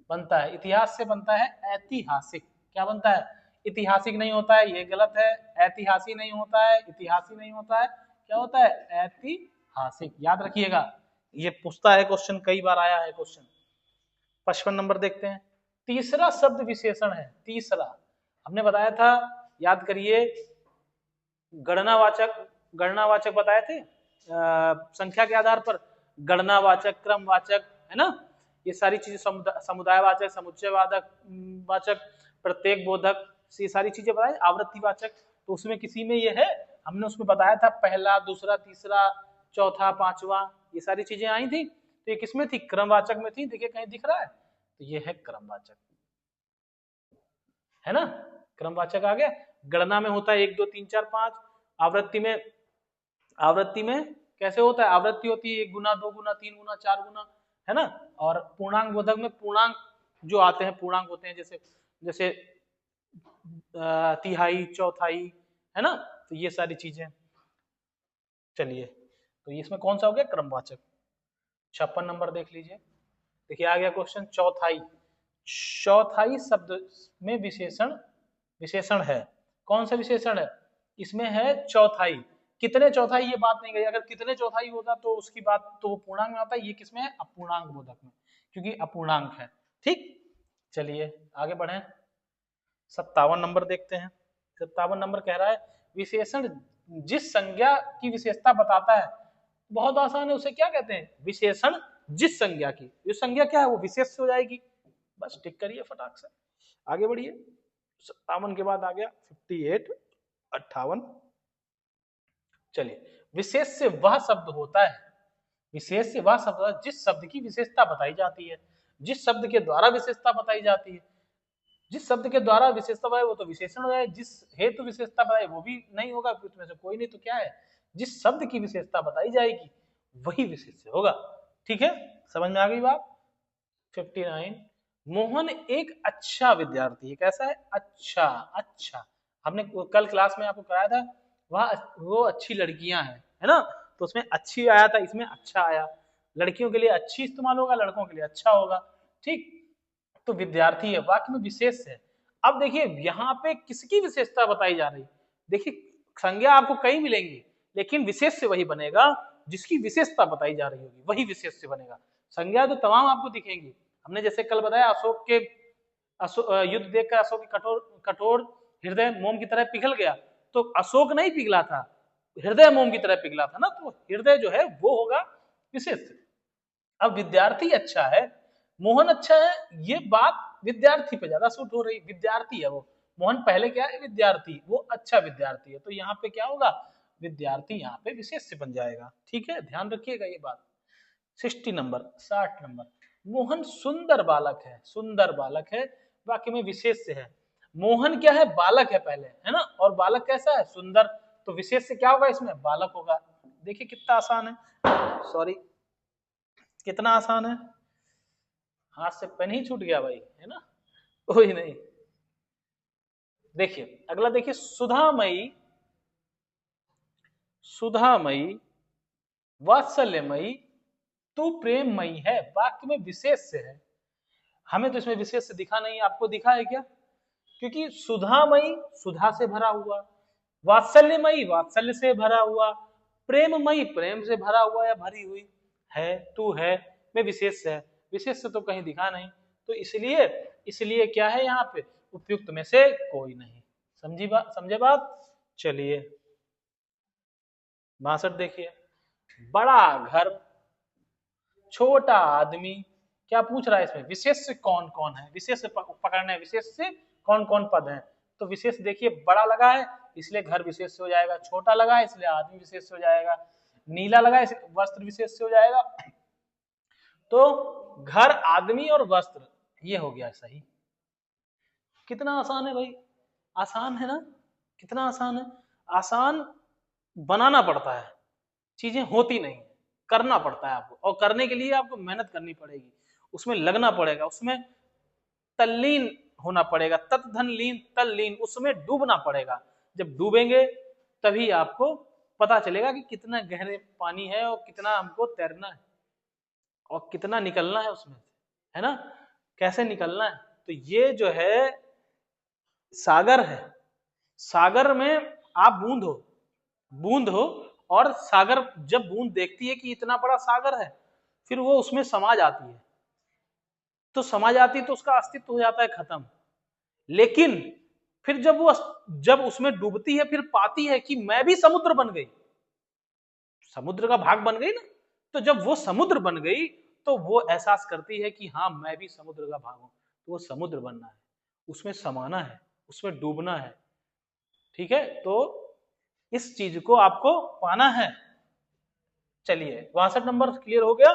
बनता है। इतिहास से बनता है ऐतिहासिक। क्या बनता है, ऐतिहासिक नहीं होता है, ये गलत है। ऐतिहासिक नहीं होता है, इतिहासी नहीं होता है, क्या होता है, ऐतिहासिक। याद रखिएगा, ये पूछता है क्वेश्चन, कई बार आया है क्वेश्चन। 55 नंबर देखते हैं। तीसरा शब्द विशेषण है, तीसरा हमने बताया था, याद करिए, गणनावाचक बताए थे संख्या के आधार पर, गणनावाचक, क्रमवाचक, है ना, ये सारी चीजें, समुदायवाचक, समुच्चयवाचक वाचक, प्रत्येक बोधक, ये सारी चीजें बताई। आवृत्तिवाचक, तो उसमें किसी में ये है, हमने उसमें बताया था पहला, दूसरा, तीसरा, चौथा, पांचवा, ये सारी चीजें आई थी। तो ये किसमें थी, क्रमवाचक में थी। देखिए कहीं दिख रहा है, तो ये है क्रमवाचक, है ना, क्रमवाचक आ गया। गणना में होता है 1 2 3 4 5। आवृत्ति में कैसे होता है, आवृत्ति होती है 1 गुना, 2 गुना, 3 गुना, 4 गुना, है ना। और पूर्णांक बोधक में पूर्णांक जो आते हैं, पूर्णांक होते हैं, जैसे जैसे तिहाई, चौथाई, है ना, तो ये सारी चीजें। चलिए, तो इसमें कौन सा हो गया, क्रमवाचक। 56 नंबर देख लीजिए। देखिए आ गया क्वेश्चन, चौथाई। चौथाई शब्द में विशेषण, विशेषण है, कौन सा विशेषण है, इसमें है चौथाई। कितने चौथाई ये बात नहीं गई, अगर कितने चौथाई होता तो उसकी बात तो वो पूर्णांक में आता है, ये किसमें है, अपूर्णांक बोधक में, क्योंकि अपूर्णांक है। ठीक, चलिए आगे बढ़े। 57 नंबर देखते हैं। 57 नंबर कह रहा है विशेषण जिस संज्ञा की विशेषता बताता है। बहुत आसान है, उसे क्या कहते हैं, विशेषण जिस संज्ञा की, जो संज्ञा क्या है वो विशेष हो जाएगी। बस टिक करिए फटाक से, आगे बढ़िए। 57 के बाद आ गया 58, 58। चलिए, विशेष से वह शब्द होता है, विशेष से वह शब्द होता है जिस शब्द की विशेषता बताई जाती है, जिस शब्द के द्वारा विशेषता बताई जाती है। जिस शब्द के द्वारा विशेषता बताए वो तो विशेषण हो जाए, जिस हेतु विशेषता बताए वो भी नहीं होगा, उसमें से कोई नहीं, तो क्या है, जिस शब्द की विशेषता बताई जाएगी वही विशेष होगा। ठीक है, समझ में आ गई बात। 59, मोहन एक अच्छा विद्यार्थी है, कैसा है, अच्छा। अच्छा, हमने कल क्लास में आपको कराया था, वह वो अच्छी लड़कियां हैं, है ना, तो उसमें अच्छी आया था, इसमें अच्छा आया। लड़कियों के लिए अच्छी इस्तेमाल होगा, लड़कों के लिए अच्छा होगा। ठीक, तो विद्यार्थी है, वाक्य में विशेष है। अब देखिए यहाँ पे किसकी विशेषता बताई जा रही, देखिए संज्ञा आपको कई मिलेंगी, लेकिन विशेष से वही बनेगा जिसकी विशेषता बताई जा रही होगी, वही विशेष से बनेगा। संज्ञा तो तमाम आपको दिखेंगी। हमने जैसे कल बताया अशोक के युद्ध देखकर अशोक की कठोर कठोर हृदय मोम की तरह पिघल गया, तो अशोक नहीं पिघला था, हृदय मोम की तरह पिघला था ना, तो हृदय जो है वो होगा विशेष। अब विद्यार्थी अच्छा है, मोहन अच्छा है, ये बात विद्यार्थी पे ज्यादा सूट हो रही, विद्यार्थी है वो, मोहन पहले क्या है, विद्यार्थी, वो अच्छा विद्यार्थी है, तो यहाँ पे क्या होगा, विद्यार्थी यहाँ पे विशेष से बन जाएगा। ठीक है, ध्यान रखिएगा ये बात। 60 नंबर, 60 नंबर, मोहन सुंदर बालक है, सुंदर बालक है, वाक्य में विशेष से है। मोहन क्या है, बालक है पहले, है ना, और बालक कैसा है, सुंदर, तो विशेष से क्या होगा, इसमें बालक होगा। देखिए कितना आसान है, सॉरी कितना आसान है, हाथ से पेन ही छूट गया भाई, है ना, कोई नहीं। देखिए अगला, देखिए सुधामयी, सुधामयी, वात्सल्यमयी, तू प्रेममयी है, वाक्य में विशेष से है। हमें तो इसमें विशेष से दिखा नहीं, आपको दिखा है क्या, क्योंकि सुधामयी सुधा से भरा हुआ, वात्सल्यमयी वात्सल्य से भरा हुआ, प्रेममयी प्रेम से भरा हुआ या भरी हुई है, तू है में विशेष है, विशेष से तो कहीं दिखा नहीं, तो इसलिए इसलिए क्या है यहाँ पे, उपयुक्त में से कोई नहीं। समझी बात, समझे बात। चलिए 62 देखिए, बड़ा घर, छोटा आदमी, क्या पूछ रहा है इसमें, विशेष से कौन कौन है, विशेष से पकड़ना है, विशेष से कौन कौन पद हैं, तो विशेष देखिए बड़ा लगा है इसलिए घर विशेष से हो जाएगा, छोटा लगा है इसलिए आदमी विशेष से हो जाएगा, नीला लगा है इसलिए वस्त्र विशेष से हो जाएगा। तो घर, आदमी और वस्त्र, ये हो गया सही। कितना आसान है भाई, आसान है ना, कितना आसान है। आसान बनाना पड़ता है, चीजें होती नहीं, करना पड़ता है आपको, और करने के लिए आपको मेहनत करनी पड़ेगी, उसमें लगना पड़ेगा, उसमें तल्लीन होना पड़ेगा, तत्धन लीन तल्लीन, उसमें डूबना पड़ेगा। जब डूबेंगे तभी आपको पता चलेगा कि कितना गहरे पानी है और कितना हमको तैरना है और कितना निकलना है उसमें, है ना, कैसे निकलना है। तो ये जो है सागर है, सागर में आप बूंद हो, बूंद हो, और सागर जब बूंद देखती है कि इतना बड़ा सागर है, फिर वो उसमें समा जाती है, तो समा जाती है तो उसका अस्तित्व हो जाता है खत्म। लेकिन फिर जब उसमें डूबती है, फिर पाती है कि मैं भी समुद्र बन गई, समुद्र का भाग बन गई ना, तो जब वो समुद्र बन गई तो वो एहसास करती है कि हाँ मैं भी समुद्र का भाग हूं, तो वो समुद्र बनना है, उसमें समाना है, उसमें डूबना है। ठीक है, तो इस चीज को आपको पाना है। चलिए 62 नंबर क्लियर हो गया।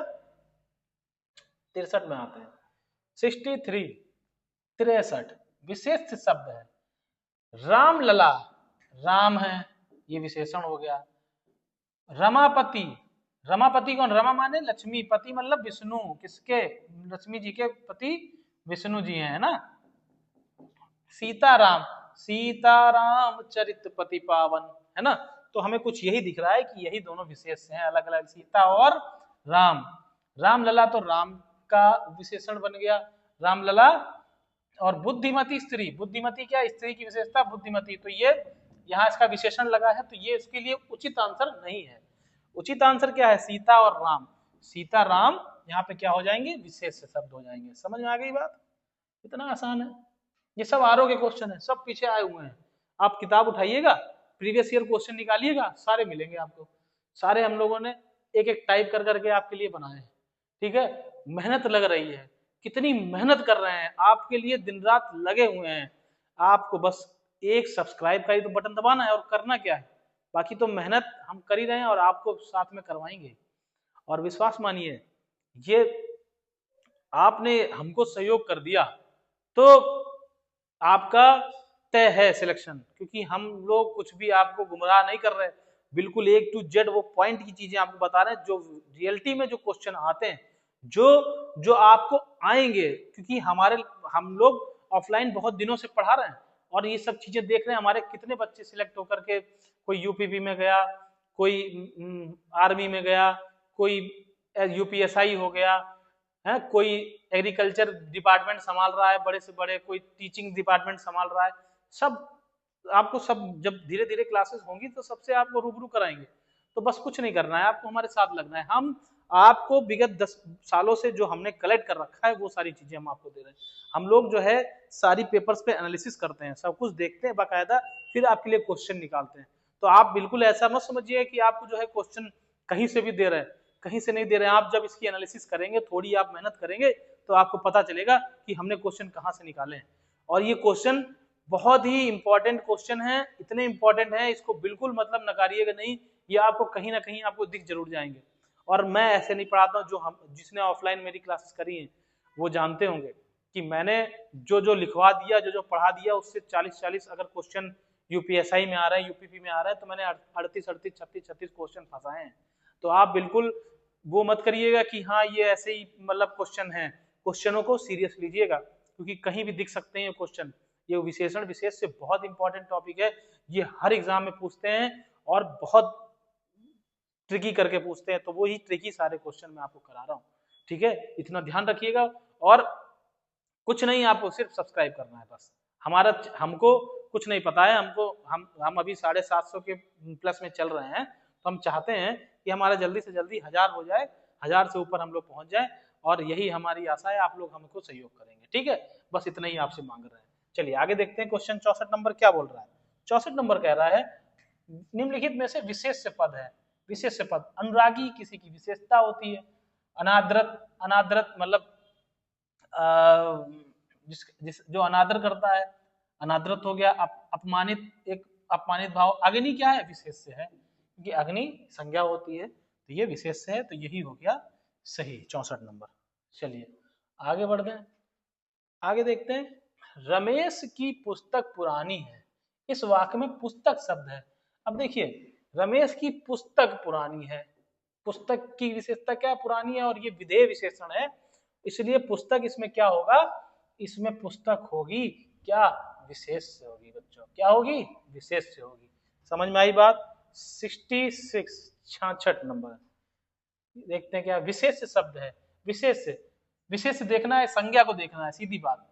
63 में आते हैं, 63, 63 विशेष शब्द है, रामलला, राम है, ये विशेषण हो गया। रमापति, रमापति कौन? रमा माने लक्ष्मी, पति मतलब विष्णु, किसके? लक्ष्मी जी के पति विष्णु जी हैं, है ना। सीताराम, सीताराम चरित पति पावन, है ना। तो हमें कुछ यही दिख रहा है कि यही दोनों विशेष हैं, अलग अलग, सीता और राम। रामलला तो राम का विशेषण बन गया, रामलला। और बुद्धिमती स्त्री, बुद्धिमती क्या? स्त्री की विशेषता बुद्धिमती, तो ये यहाँ इसका विशेषण लगा है, तो ये इसके लिए उचित आंसर नहीं है। उचित आंसर क्या है? सीता और राम, सीता राम यहाँ पे क्या हो जाएंगे? विशेष शब्द हो जाएंगे। समझ में आ गई बात? इतना आसान है। ये सब आरओ के क्वेश्चन है, सब पीछे आए हुए हैं। आप किताब उठाइएगा, प्रीवियस ईयर क्वेश्चन निकालिएगा, सारे मिलेंगे आपको। सारे हम लोगों ने एक एक टाइप कर करके आपके लिए बनाए हैं, ठीक है। मेहनत लग रही है, कितनी मेहनत कर रहे हैं आपके लिए, दिन रात लगे हुए हैं। आपको बस एक सब्सक्राइब का ही तो बटन दबाना है, और करना क्या है, बाकी तो मेहनत हम कर ही रहे हैं और आपको साथ में करवाएंगे। और विश्वास मानिए, ये आपने हमको सहयोग कर दिया तो आपका तय है सिलेक्शन, क्योंकि हम लोग कुछ भी आपको गुमराह नहीं कर रहे, बिल्कुल A to Z वो पॉइंट की चीजें आपको बता रहे हैं, जो रियलिटी में जो क्वेश्चन आते हैं, जो आपको आएंगे, क्योंकि हम लोग ऑफलाइन बहुत दिनों से पढ़ा रहे हैं और ये सब चीजें देख रहे हैं। हमारे कितने बच्चे सिलेक्ट होकर के, कोई यूपीपी में गया, कोई आर्मी में गया, कोई यूपीएसआई हो गया है, कोई एग्रीकल्चर डिपार्टमेंट संभाल रहा है बड़े से बड़े, कोई टीचिंग डिपार्टमेंट संभाल रहा है। सब आपको, सब जब धीरे धीरे क्लासेस होंगी तो सबसे आपको रूबरू कराएंगे। तो बस कुछ नहीं करना है, आपको हमारे साथ लगना है। हम आपको विगत 10 सालों से जो हमने कलेक्ट कर रखा है वो सारी चीजें हम आपको दे रहे हैं। हम लोग जो है सारी पेपर्स पे एनालिसिस करते हैं, सब कुछ देखते हैं बाकायदा, फिर आपके लिए क्वेश्चन निकालते हैं। तो आप बिल्कुल ऐसा मत समझिए कि आपको जो है क्वेश्चन कहीं से भी दे रहे हैं, कहीं से नहीं दे रहे हैं। आप जब इसकी एनालिसिस करेंगे, थोड़ी आप मेहनत करेंगे, तो आपको पता चलेगा कि हमने क्वेश्चन कहाँ से निकाले हैं। और ये क्वेश्चन बहुत ही इंपॉर्टेंट क्वेश्चन है, इतने इंपॉर्टेंट है, इसको बिल्कुल मतलब नकारिएगा नहीं, ये आपको कहीं ना कहीं आपको दिख जरूर जाएंगे। और मैं ऐसे नहीं पढ़ाता हूँ, जिसने ऑफलाइन मेरी क्लासेस करी हैं वो जानते होंगे कि मैंने जो लिखवा दिया, जो पढ़ा दिया, उससे 40 अगर क्वेश्चन यूपीएसआई में आ रहा है, यूपीपी में आ रहा है, तो मैंने 38 क्वेश्चन फंसाए हैं। तो आप बिल्कुल वो मत करिएगा कि हाँ ये ऐसे ही मतलब क्वेश्चन है, क्वेश्चनों को सीरियस लीजिएगा, क्योंकि कहीं भी दिख सकते हैं क्वेश्चन। ये विशेषण विशेष से बहुत इंपॉर्टेंट टॉपिक है, ये हर एग्जाम में पूछते हैं और बहुत ट्रिकी करके पूछते हैं, तो वो ही ट्रिकी सारे क्वेश्चन मैं आपको करा रहा हूँ, ठीक है। इतना ध्यान रखिएगा, और कुछ नहीं, आपको सिर्फ सब्सक्राइब करना है बस। हमको कुछ नहीं पता है, हम अभी 750 के प्लस में चल रहे हैं, तो हम चाहते हैं कि हमारा जल्दी से जल्दी 1000 हो जाए, 1000 से ऊपर हम लोग पहुंच जाए, और यही हमारी आशा है, आप लोग हमको सहयोग करेंगे, ठीक है। बस इतना ही आपसे मांग रहे हैं। चलिए आगे देखते हैं, क्वेश्चन 64 नंबर क्या बोल रहा है। 64 नंबर कह रहा है, निम्नलिखित में से विशेष पद है। विशेष पद, अनुरागी किसी की विशेषता होती है, अनादरत, अनादरत मतलब जो अनादर करता है, अनादरत हो गया। अपमानित, एक अपमानित भाव। अग्नि क्या है? विशेष है, क्योंकि अग्नि संज्ञा होती है, तो ये विशेष है, तो यही हो गया सही 64 नंबर। चलिए आगे बढ़ते हैं, आगे देखते हैं। रमेश की पुस्तक पुरानी है, इस वाक्य में पुस्तक शब्द है। अब देखिए, रमेश की पुस्तक पुरानी है, पुस्तक की विशेषता क्या? पुरानी है, और ये विधेय विशेषण है, इसलिए पुस्तक इसमें क्या होगा? इसमें पुस्तक होगी क्या? विशेष से होगी बच्चों। क्या होगी? विशेष से होगी। समझ में आई बात? 66 नंबर देखते हैं, क्या विशेष शब्द है। विशेष देखना है, संज्ञा को देखना है, सीधी बात।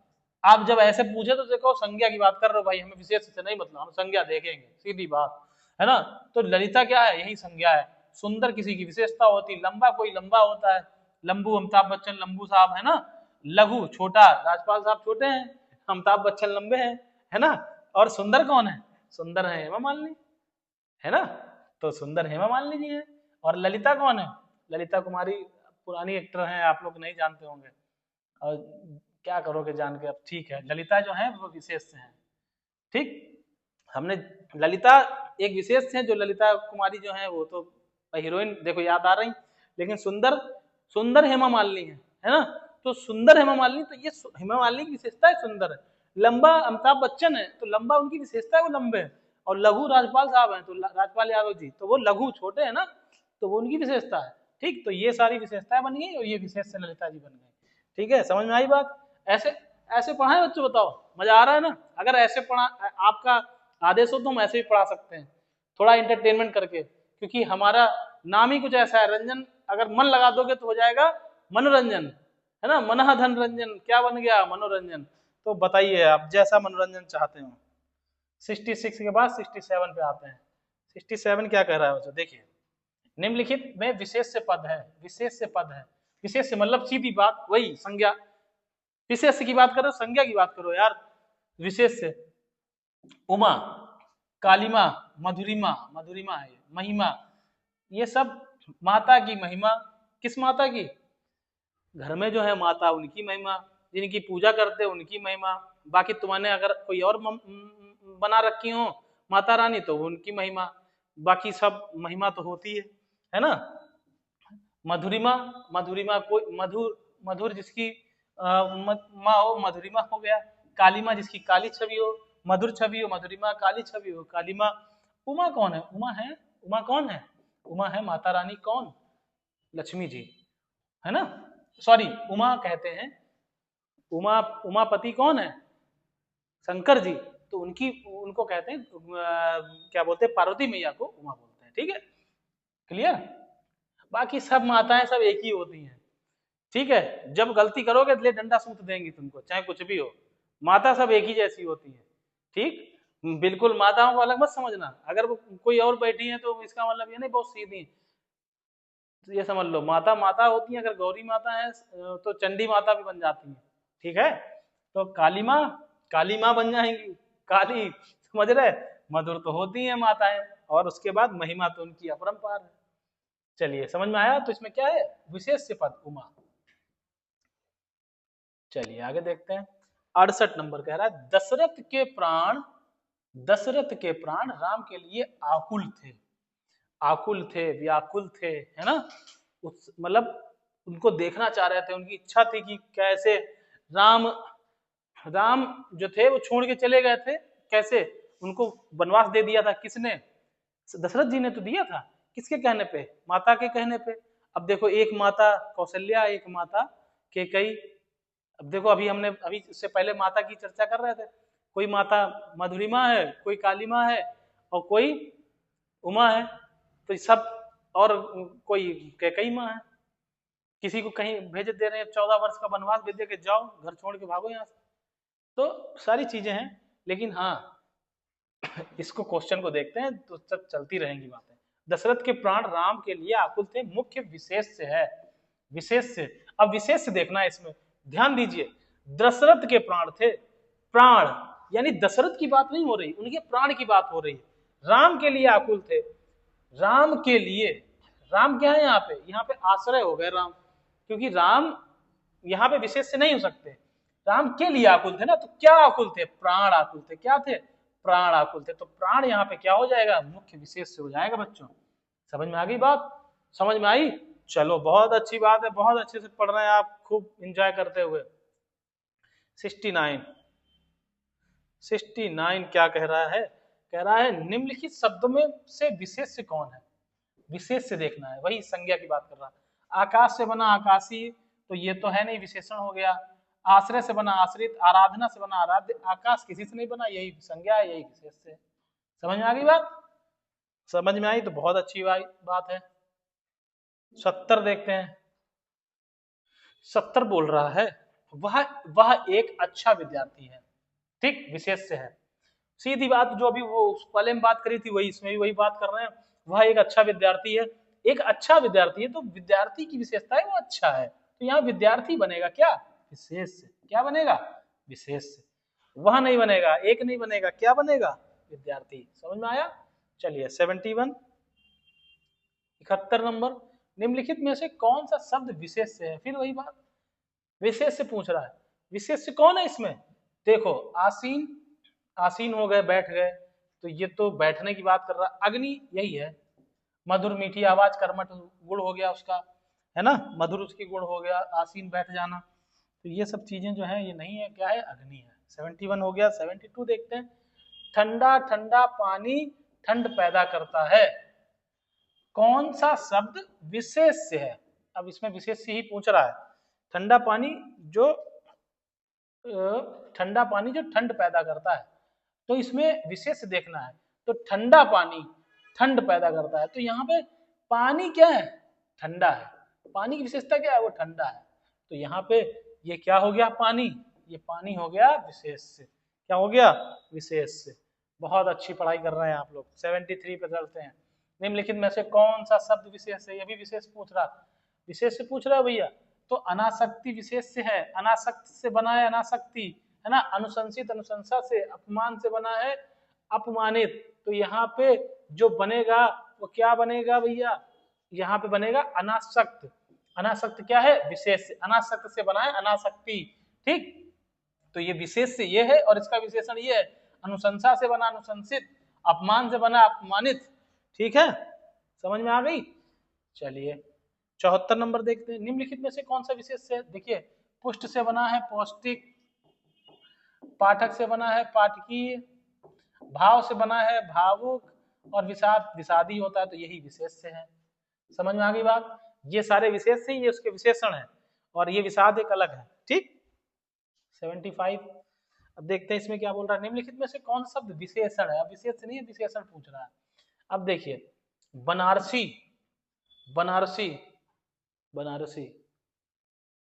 आप जब ऐसे पूछे तो देखो संज्ञा की बात कर रहे हो भाई, हमें विशेष से नहीं मतलब, हम संज्ञा देखेंगे, सीधी बात है ना। तो ललिता क्या है? यही संज्ञा है। सुंदर किसी की विशेषता होती, लंबा कोई लंबा होता है, लंबू अमिताभ बच्चन लंबू साहब है ना। लघु छोटा, राजपाल साहब छोटे हैं, अमिताभ बच्चन लंबे हैं, है ना। और सुंदर कौन है? सुंदर है हेमा मालिनी, है ना। तो सुंदर हेमा मालिनी जी है। और ललिता कौन है? ललिता कुमारी पुरानी एक्टर हैं, आप लोग नहीं जानते होंगे, और क्या करोगे जान के। अब ठीक है, ललिता जो है वो विशेष से हैं, ठीक। हमने ललिता एक विशेष है, जो ललिता कुमारी जो है वो तो हीरोइन देखो याद आ रही, लेकिन सुंदर हेमा मालिनी है ना। तो सुंदर हेमा मालिनी, तो ये हेमा मालिनी की विशेषता है, सुंदर है। लंबा अमिताभ बच्चन है, तो लंबा उनकी विशेषता है, वो लंबे है। और लघु राजपाल साहब हैं, तो राजपाल यादव जी, तो वो लघु छोटे है ना, तो वो उनकी विशेषता है। ठीक, तो ये सारी विशेषताएं बन गई और ये विशेष से ललिता जी बन गए। ठीक है, समझ में आई बात? ऐसे ऐसे पढ़ा है बच्चों, बताओ मजा आ रहा है ना? अगर ऐसे पढ़ा आपका आदेश हो तो हम ऐसे भी पढ़ा सकते हैं, थोड़ा इंटरटेनमेंट करके, क्योंकि हमारा नाम ही कुछ ऐसा है, रंजन अगर मन लगा दोगे तो हो जाएगा मनोरंजन, है ना? मनः धन रंजन, क्या बन गया? मनोरंजन। तो बताइए आप जैसा मनोरंजन चाहते हो। 66 के बाद 67 पे आते हैं। 67 क्या कह रहा है बच्चों, देखिए, निम्नलिखित में विशेष से पद है, विशेष से पद है, विशेष से मतलब सीधी बात वही संज्ञा, विशेष की बात करो, संज्ञा की बात करो यार। विशेष से उमा, कालिमा, मधुरिमा, मधुरिमा है, महिमा, ये सब माता की महिमा। किस माता की? घर में जो है माता, उनकी महिमा, जिनकी पूजा करते हैं उनकी महिमा। बाकी तुम्हारे अगर कोई और बना रखी हो माता रानी तो उनकी महिमा, बाकी सब महिमा तो होती है ना? मधुरिमा, मधुरिमा कोई मधुर, मधुर जिसकी माँ हो, मधुरिमा हो गया। कालिमा जिसकी काली छवि हो, मधुर छवि हो, मधुरिमा, काली छवि हो, कालिमा। उमा कौन है? उमा है, उमा कौन है? उमा है माता रानी कौन? लक्ष्मी जी, है ना? सॉरी, उमा कहते हैं, उमा, उमापति कौन है? शंकर जी। तो उनकी, उनको कहते हैं क्या बोलते हैं, पार्वती मैया को उमा बोलते हैं। ठीक है, क्लियर? बाकी सब माताएं सब एक ही होती हैं। ठीक है, जब गलती करोगे ले डंडा सूत देंगी तुमको, चाहे कुछ भी हो। माता सब एक ही जैसी होती है। ठीक, बिल्कुल माताओं को अलग मत समझना, अगर वो कोई और बैठी है तो इसका मतलब ये नहीं बहुत सीधी, तो ये समझ लो माता माता होती है। अगर गौरी माता है तो चंडी माता भी बन जाती है। ठीक है, तो काली माँ, काली माँ बन जाएंगी, काली, समझ रहे? मधुर तो होती है माताएं, और उसके बाद महिमा तो उनकी अपरंपार है। चलिए, समझ में आया? तो इसमें क्या है? विशेष पद उमा। चलिए आगे देखते हैं। 68 नंबर कह रहा है, दशरथ के प्राण, दशरथ के प्राण राम के लिए आकुल थे, आकुल थे, व्याकुल थे, है ना? उस मतलब उनको देखना चाह रहे थे, उनकी इच्छा थी कि कैसे राम, राम जो थे वो छोड़ के चले गए थे, कैसे? उनको वनवास दे दिया था किसने? दशरथ जी ने तो दिया था। किसके कहने पे? माता के कहने पे। अब देखो, एक माता कौशल्या, एक माता कैकेयी। अब देखो, अभी हमने अभी इससे पहले माता की चर्चा कर रहे थे, कोई माता मधुरिमा है, कोई कालिमा है, और कोई उमा है, तो सब, और कोई कैकेयी माँ है। किसी को कहीं भेज दे रहे हैं, 14 वर्ष का वनवास भेज दे के जाओ, घर छोड़ के भागो यहाँ से। तो सारी चीजें हैं, लेकिन हाँ, इसको क्वेश्चन को देखते हैं तो सब चलती रहेंगी बातें। दशरथ के प्राण राम के लिए आकुल थे, मुख्य विशेष से है, विशेष से। अब विशेष से देखना है इसमें, ध्यान दीजिए, दशरथ के प्राण थे, प्राण यानी दशरथ की बात नहीं हो रही, उनके प्राण की बात हो रही है। राम के लिए आकुल थे, राम के लिए, राम क्या है यहाँ पे? यहाँ पे आश्रय हो गए राम, क्योंकि राम यहाँ पे विशेष से नहीं हो सकते। राम के लिए आकुल थे ना, तो क्या आकुल थे? प्राण आकुल थे। क्या थे? प्राण आकुल थे। तो प्राण यहाँ पे क्या हो जाएगा? मुख्य विशेष से हो जाएगा बच्चों। समझ में आ गई बात? समझ में आई? चलो, बहुत अच्छी बात है, बहुत अच्छे से पढ़ रहे हैं आप, खूब इंजॉय करते हुए। 69, 69 क्या कह रहा है? कह रहा है, निम्नलिखित शब्दों में से विशेष कौन है? विशेष से देखना है, वही संज्ञा की बात कर रहा है। आकाश से बना आकाशी, तो ये तो है नहीं, विशेषण हो गया। आश्रय से बना आश्रित, आराधना से बना आराध्य, आकाश किसी से नहीं बना, यही संज्ञा है, यही विशेष से। समझ में आ गई बात? समझ में आई तो बहुत अच्छी बात है। 70 देखते हैं। 70 बोल रहा है, वह एक अच्छा विद्यार्थी है। ठीक, विशेष से है, सीधी बात, जो अभी वो पहले में बात करी थी वही इसमें भी वही बात कर रहे हैं। वह एक अच्छा विद्यार्थी है, एक अच्छा विद्यार्थी है, तो विद्यार्थी की विशेषता है वो अच्छा है, तो यहाँ विद्यार्थी बनेगा क्या? विशेष से। क्या बनेगा? विशेष से। वह नहीं बनेगा, एक नहीं बनेगा, क्या बनेगा? विद्यार्थी। समझ में आया? चलिए 71, 71 नंबर, निम्नलिखित में से कौन सा शब्द विशेष से है? फिर वही बात, विशेष से पूछ रहा है। विशेष से कौन है इसमें? देखो, आसीन, आसीन हो गए, बैठ गए, तो ये तो बैठने की बात कर रहा। अग्नि, यही है, मधुर मीठी आवाज, कर्मठ गुण हो गया उसका, है ना? मधुर उसकी गुण हो गया, आसीन बैठ जाना, तो ये सब चीजें जो है ये नहीं है, क्या है? अग्नि है। 71 हो गया। 72 देखते हैं। ठंडा ठंडा पानी ठंड पैदा करता है, कौन सा शब्द विशेष से है? अब इसमें विशेष से ही पूछ रहा है। ठंडा पानी जो ठंड पैदा करता है, तो इसमें विशेष देखना है। तो ठंडा पानी ठंड पैदा करता है, तो यहाँ पे पानी क्या है? ठंडा है। पानी की विशेषता क्या है? वो ठंडा है। तो यहाँ पे ये क्या हो गया? पानी। ये पानी हो गया विशेष से। क्या हो गया? विशेष से। बहुत अच्छी पढ़ाई कर रहे हैं आप लोग। 73 पे चलते हैं। निम्नलिखित में से कौन सा शब्द विशेष है? ये भी विशेष पूछ रहा, विशेष से पूछ रहा है भैया। तो अनासक्ति विशेष से है। अनासक्त से बना है अनासक्ति, है ना। अनुशंसित अनुशंसा से, अपमान से बना है अपमानित। तो यहाँ पे जो बनेगा वो क्या बनेगा भैया? यहाँ पे बनेगा अनासक्त। अनासक्त क्या है? विशेष से। अनासक्त से बना है अनासक्ति, ठीक। तो ये विशेष से ये है और इसका विशेषण ये है। अनुशंसा से बना अनुशंसित, अपमान से बना अपमानित, ठीक है। समझ में आ गई? चलिए 74 नंबर देखते हैं। निम्नलिखित में से कौन सा विशेष है? देखिए, पुष्ट से बना है पौष्टिक, पाठक से बना है पाठकीय, भाव से बना है भावुक, और विषाद विषादी होता है, तो यही विशेष से है। समझ में आ गई बात? ये सारे विशेष से, ये उसके विशेषण है, और ये विषाद एक अलग है, ठीक। 75। अब देखते हैं इसमें क्या बोल रहा है। निम्नलिखित में से कौन सा शब्द विशेषण है? अब विशेष नहीं है, विशेषण पूछ रहा है। अब देखिए, बनारसी, बनारसी, बनारसी,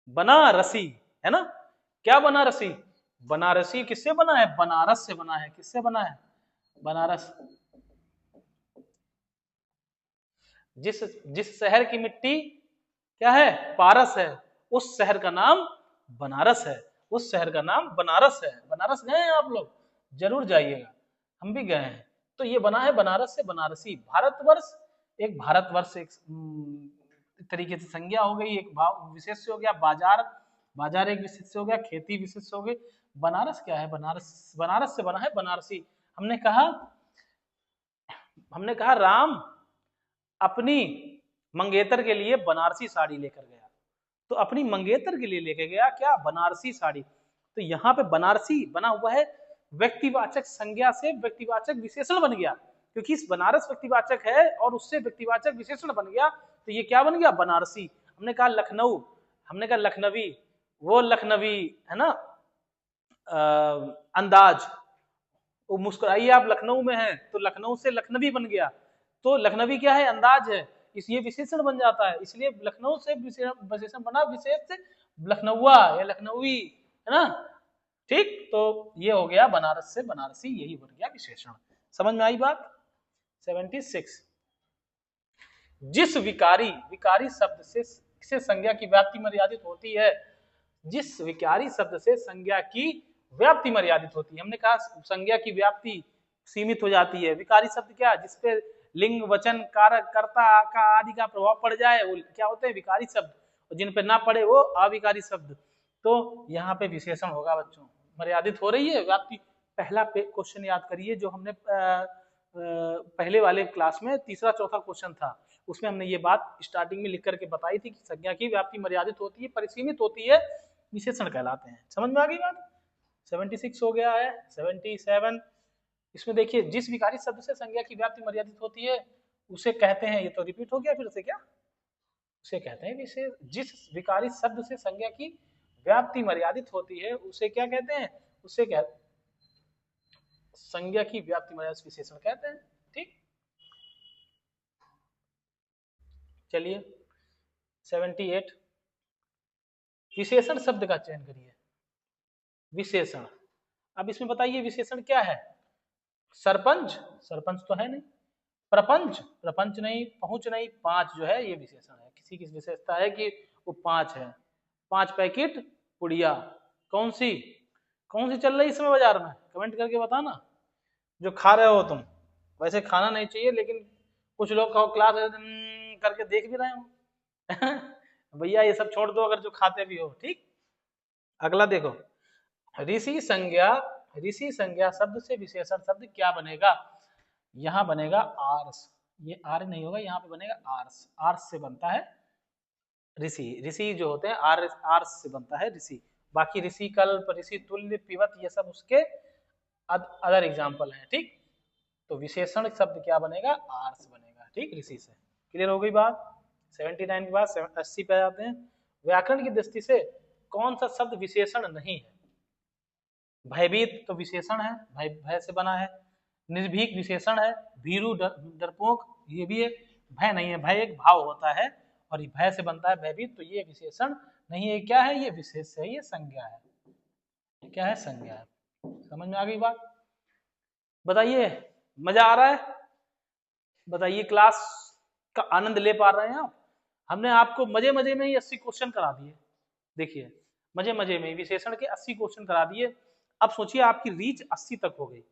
बनारसी, है ना। क्या बनारसी? बनारसी किससे बना है? बनारस से बना है। किससे बना है? बनारस। जिस जिस शहर की मिट्टी क्या है? पारस है, उस शहर का नाम बनारस है। उस शहर का नाम बनारस है। बनारस गए हैं आप लोग? जरूर जाइएगा, हम भी गए हैं। तो ये बना है बनारस से बनारसी। भारतवर्ष, एक भारतवर्ष एक तरीके से संज्ञा हो गई, एक भाव विशेष हो गया। बाजार, बाजार एक विशेष हो गया। खेती विशेष हो गई। बनारस क्या है? बनारस, बनारस से बना है बनारसी। हमने कहा राम अपनी मंगेतर के लिए बनारसी साड़ी लेकर गया, तो अपनी मंगेतर के लिए लेकर गया क्या? बनारसी साड़ी। तो यहाँ पे बनारसी बना हुआ है व्यक्तिवाचक संज्ञा से व्यक्तिवाचक विशेषण बन गया, क्योंकि इस बनारस व्यक्तिवाचक है और उससे व्यक्तिवाचक विशेषण बन गया, तो ये क्या बन गया? बनारसी। हमने कहा लखनऊ, हमने कहा लखनवी, वो लखनवी, है ना। अंदाज, वो मुस्कुराइए आप लखनऊ में हैं, तो लखनऊ से लखनवी बन गया। तो लखनवी क्या है? अंदाज है, इसलिए विशेषण बन जाता है। इसलिए लखनऊ से विशेषण बना, विशेष से लखनऊआ या लखनवी, है ना, ठीक। तो ये हो गया बनारस से बनारसी, यही बन गया विशेषण। समझ में आई बात? 76। जिस विकारी, विकारी शब्द से संज्ञा की व्याप्ति मर्यादित होती है, जिस विकारी शब्द से संज्ञा की व्याप्ति मर्यादित होती है। हमने कहा संज्ञा की व्याप्ति सीमित हो जाती है। विकारी शब्द क्या? जिसपे लिंग, वचन, कारक, कर्ता का आदि का प्रभाव पड़ जाए, वो क्या होते हैं? विकारी शब्द। और जिन पे ना पड़े वो अविकारी शब्द। तो यहाँ पे विशेषण होगा बच्चों। मर्यादित हो रही है व्याप्ति। पहला क्वेश्चन याद करिए जो हमने पहले वाले क्लास में तीसरा चौथा क्वेश्चन था, उसमें हमने ये बात स्टार्टिंग में लिख करके बताई थी कि संज्ञा की व्याप्ति मर्यादित होती है, परिसीमित होती है, विशेषण कहलाते हैं। समझ में आ गई बात? 76 हो गया है। 77, इसमें देखिए, जिस विकारी शब्द से संज्ञा की व्याप्ति मर्यादित होती है उसे कहते हैं, ये तो रिपीट हो गया फिर से, क्या उसे कहते हैं विशेष। जिस विकारी शब्द से संज्ञा की व्याप्ति मर्यादित होती है उसे क्या कहते हैं? उसे संज्ञा की व्याप्ति मर्यादित विशेषण कहते हैं, ठीक। चलिए 78, विशेषण शब्द का चयन करिए। विशेषण, अब इसमें बताइए विशेषण क्या है? सरपंच, सरपंच तो है नहीं। प्रपंच, प्रपंच नहीं। पहुंच नहीं। पांच जो है ये विशेषण है। किसी की विशेषता है कि वो 5 है। 5 पैकेट पुड़िया, कौन सी चल रही इसमें बाजार में? कमेंट करके बताना जो खा रहे हो तुम। वैसे खाना नहीं चाहिए, लेकिन कुछ लोग क्लास करके देख भी रहे हो। भैया ये सब छोड़ दो अगर जो खाते भी हो, ठीक। अगला देखो, ऋषि संज्ञा, ऋषि संज्ञा शब्द से विशेषण शब्द क्या बनेगा? यहां बनेगा आर्स। ये आर्य नहीं होगा, यहाँ पे बनेगा आर्स। आर्स से बनता है ऋषि। ऋषि जो होते हैं आर्स से बनता है ऋषि। बाकी ऋषि कल्प, ऋषि तुल्य, पिवत, ये सब उसके अदर एग्जाम्पल हैं, ठीक। तो विशेषण शब्द क्या बनेगा? आर्स बनेगा, ठीक, ऋषि से। क्लियर हो गई बात। 79 के बाद 80 पे आ जाते हैं। व्याकरण की दृष्टि से कौन सा शब्द विशेषण नहीं है? भयभीत तो विशेषण है, भय भय से बना है। निर्भीक विशेषण है, भीरू डरपोक ये भी एक भय नहीं है, भय एक भाव होता है और ये भय से बनता है भयभीत, तो ये विशेषण नहीं है। क्या है? ये विशेष है, ये संज्ञा है। क्या है? संज्ञा है। समझ में आ गई बात? बताइए, मजा आ रहा है? बताइए, क्लास का आनंद ले पा रहे हैं आप? हमने आपको मजे मजे में ही 80 क्वेश्चन करा दिए। देखिए, मजे मजे में विशेषण के 80 क्वेश्चन करा दिए। अब सोचिए आपकी रीच 80 तक हो गई।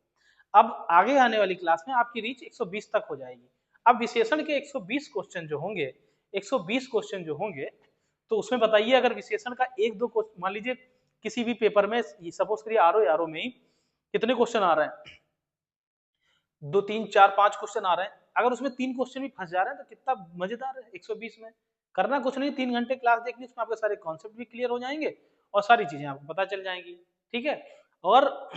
अब आगे आने वाली क्लास में आपकी रीच 120 तक हो जाएगी। अब विशेषण के 120 क्वेश्चन जो होंगे, 120 क्वेश्चन जो होंगे, तो उसमें बताइए अगर विशेषण का एक दो क्वेश्चन, मान लीजिए किसी भी पेपर में, सपोज करिए आरओ में ही कितने क्वेश्चन आ रहे हैं? 2 3 4 5 क्वेश्चन आ रहे हैं। अगर उसमें 3 क्वेश्चन भी फंस जा रहे हैं तो कितना मजेदार है। 120 में करना कुछ नहीं, 3 घंटे क्लास देखनी, उसमें आपके सारे कॉन्सेप्ट भी क्लियर हो जाएंगे और सारी चीजें आपको पता चल जाएंगी। ठीक है, और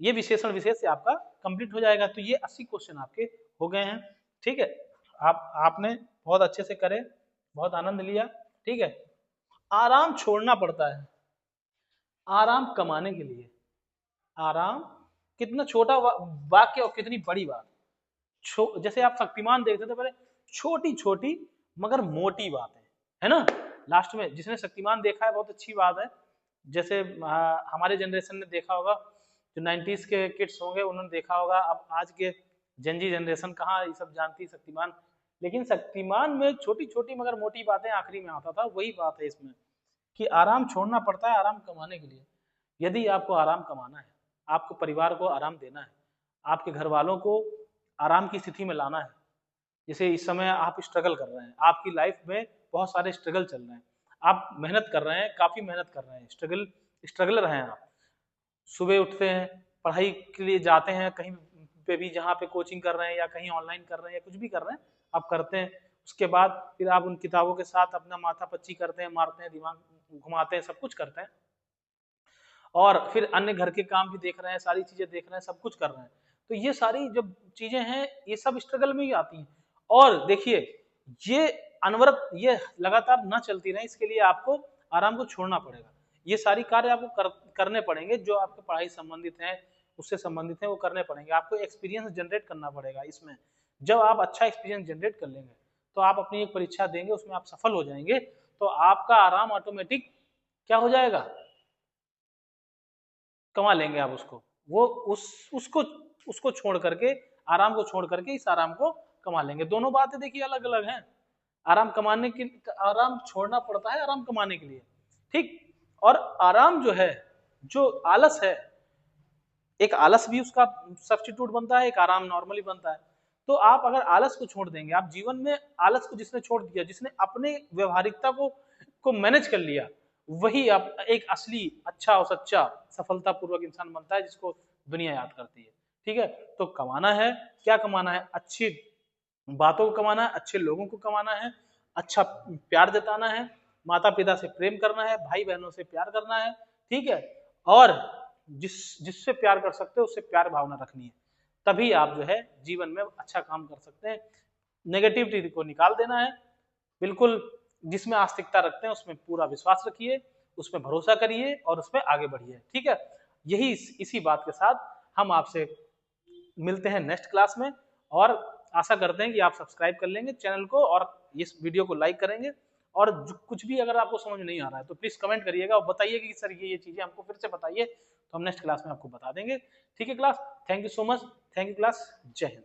ये विशेषण विशेष से आपका कंप्लीट हो जाएगा। तो ये 80 क्वेश्चन आपके हो गए हैं। ठीक है, आपने बहुत अच्छे से करे, बहुत आनंद लिया। ठीक है, आराम छोड़ना पड़ता है आराम कमाने के लिए। आराम कितना छोटा वाक्य और कितनी बड़ी बात। जैसे आप शक्तिमान देखते थे पहले, छोटी छोटी मगर मोटी बात है ना? लास्ट में जिसने शक्तिमान देखा है, बहुत अच्छी बात है। जैसे हमारे जनरेशन ने देखा होगा, जो 90s के किड्स होंगे उन्होंने देखा होगा। अब आज के जनजी जनरेशन कहाँ ये सब जानती शक्तिमान, लेकिन शक्तिमान में छोटी छोटी मगर मोटी बातें आखिरी में आता था। वही बात है इसमें कि आराम छोड़ना पड़ता है आराम कमाने के लिए। यदि आपको आराम कमाना है, आपको परिवार को आराम देना है, आपके घर वालों को आराम की स्थिति में लाना है, जैसे इस समय आप स्ट्रगल कर रहे हैं, आपकी लाइफ में बहुत सारे स्ट्रगल चल रहे हैं, आप मेहनत कर रहे हैं, काफी मेहनत कर रहे हैं, स्ट्रगलर हैं आप। सुबह उठते हैं, पढ़ाई के लिए जाते हैं, कहीं पे भी जहाँ पे कोचिंग कर रहे हैं या कहीं ऑनलाइन कर रहे हैं या कुछ भी कर रहे हैं, आप करते हैं। उसके बाद फिर आप उन किताबों के साथ अपना माथा पच्ची करते हैं, मारते हैं, दिमाग घुमाते हैं, सब कुछ करते हैं, और फिर अन्य घर के काम भी देख रहे हैं, सारी चीजें देख रहे हैं, सब कुछ कर रहे हैं। तो ये सारी जब चीजें हैं, ये सब स्ट्रगल में ही आती हैं। और देखिए, ये अनवरत, ये लगातार ना चलती रहे, इसके लिए आपको आराम को छोड़ना पड़ेगा। ये सारी कार्य आपको करने पड़ेंगे जो आपके पढ़ाई संबंधित हैं, उससे संबंधित हैं, वो करने पड़ेंगे। आपको एक्सपीरियंस जनरेट करना पड़ेगा इसमें। जब आप अच्छा एक्सपीरियंस जनरेट कर लेंगे तो आप अपनी एक परीक्षा देंगे, उसमें आप सफल हो जाएंगे, तो आपका आराम ऑटोमेटिक क्या हो जाएगा? कमा लेंगे आप उसको। वो उसको छोड़ करके, आराम को छोड़ करके इस आराम को कमा लेंगे। दोनों बातें देखिए अलग अलग हैं। आराम कमाने के, आराम छोड़ना पड़ता है आराम कमाने के लिए। ठीक, और आराम जो है, जो आलस है, एक आलस भी उसका सब्स्टिट्यूट बनता है, एक आराम नॉर्मली बनता है। तो आप अगर आलस को छोड़ देंगे, आप जीवन में आलस को जिसने छोड़ दिया, जिसने अपने व्यवहारिकता को मैनेज कर लिया, वही आप एक असली अच्छा और सच्चा सफलतापूर्वक इंसान बनता है, जिसको दुनिया याद करती है। ठीक है, तो कमाना है, क्या कमाना है? अच्छी बातों को कमाना है, अच्छे लोगों को कमाना है, अच्छा प्यार जताना है, माता पिता से प्रेम करना है, भाई बहनों से प्यार करना है। ठीक है, और जिससे प्यार कर सकते हो उससे प्यार भावना रखनी है। तभी आप जो है जीवन में अच्छा काम कर सकते हैं। नेगेटिविटी को निकाल देना है बिल्कुल। जिसमें आस्तिकता रखते हैं उसमें पूरा विश्वास रखिए, उसमें भरोसा करिए और उसमें आगे बढ़िए। ठीक है, यही इसी बात के साथ हम आपसे मिलते हैं नेक्स्ट क्लास में, और आशा करते हैं कि आप सब्सक्राइब कर लेंगे चैनल को और इस वीडियो को लाइक करेंगे। और कुछ भी अगर आपको समझ नहीं आ रहा है तो प्लीज कमेंट करिएगा और बताइए कि सर ये चीजें हमको फिर से बताइए, तो हम नेक्स्ट क्लास में आपको बता देंगे। ठीक है class, thank you so much, thank you class, जय हिंद।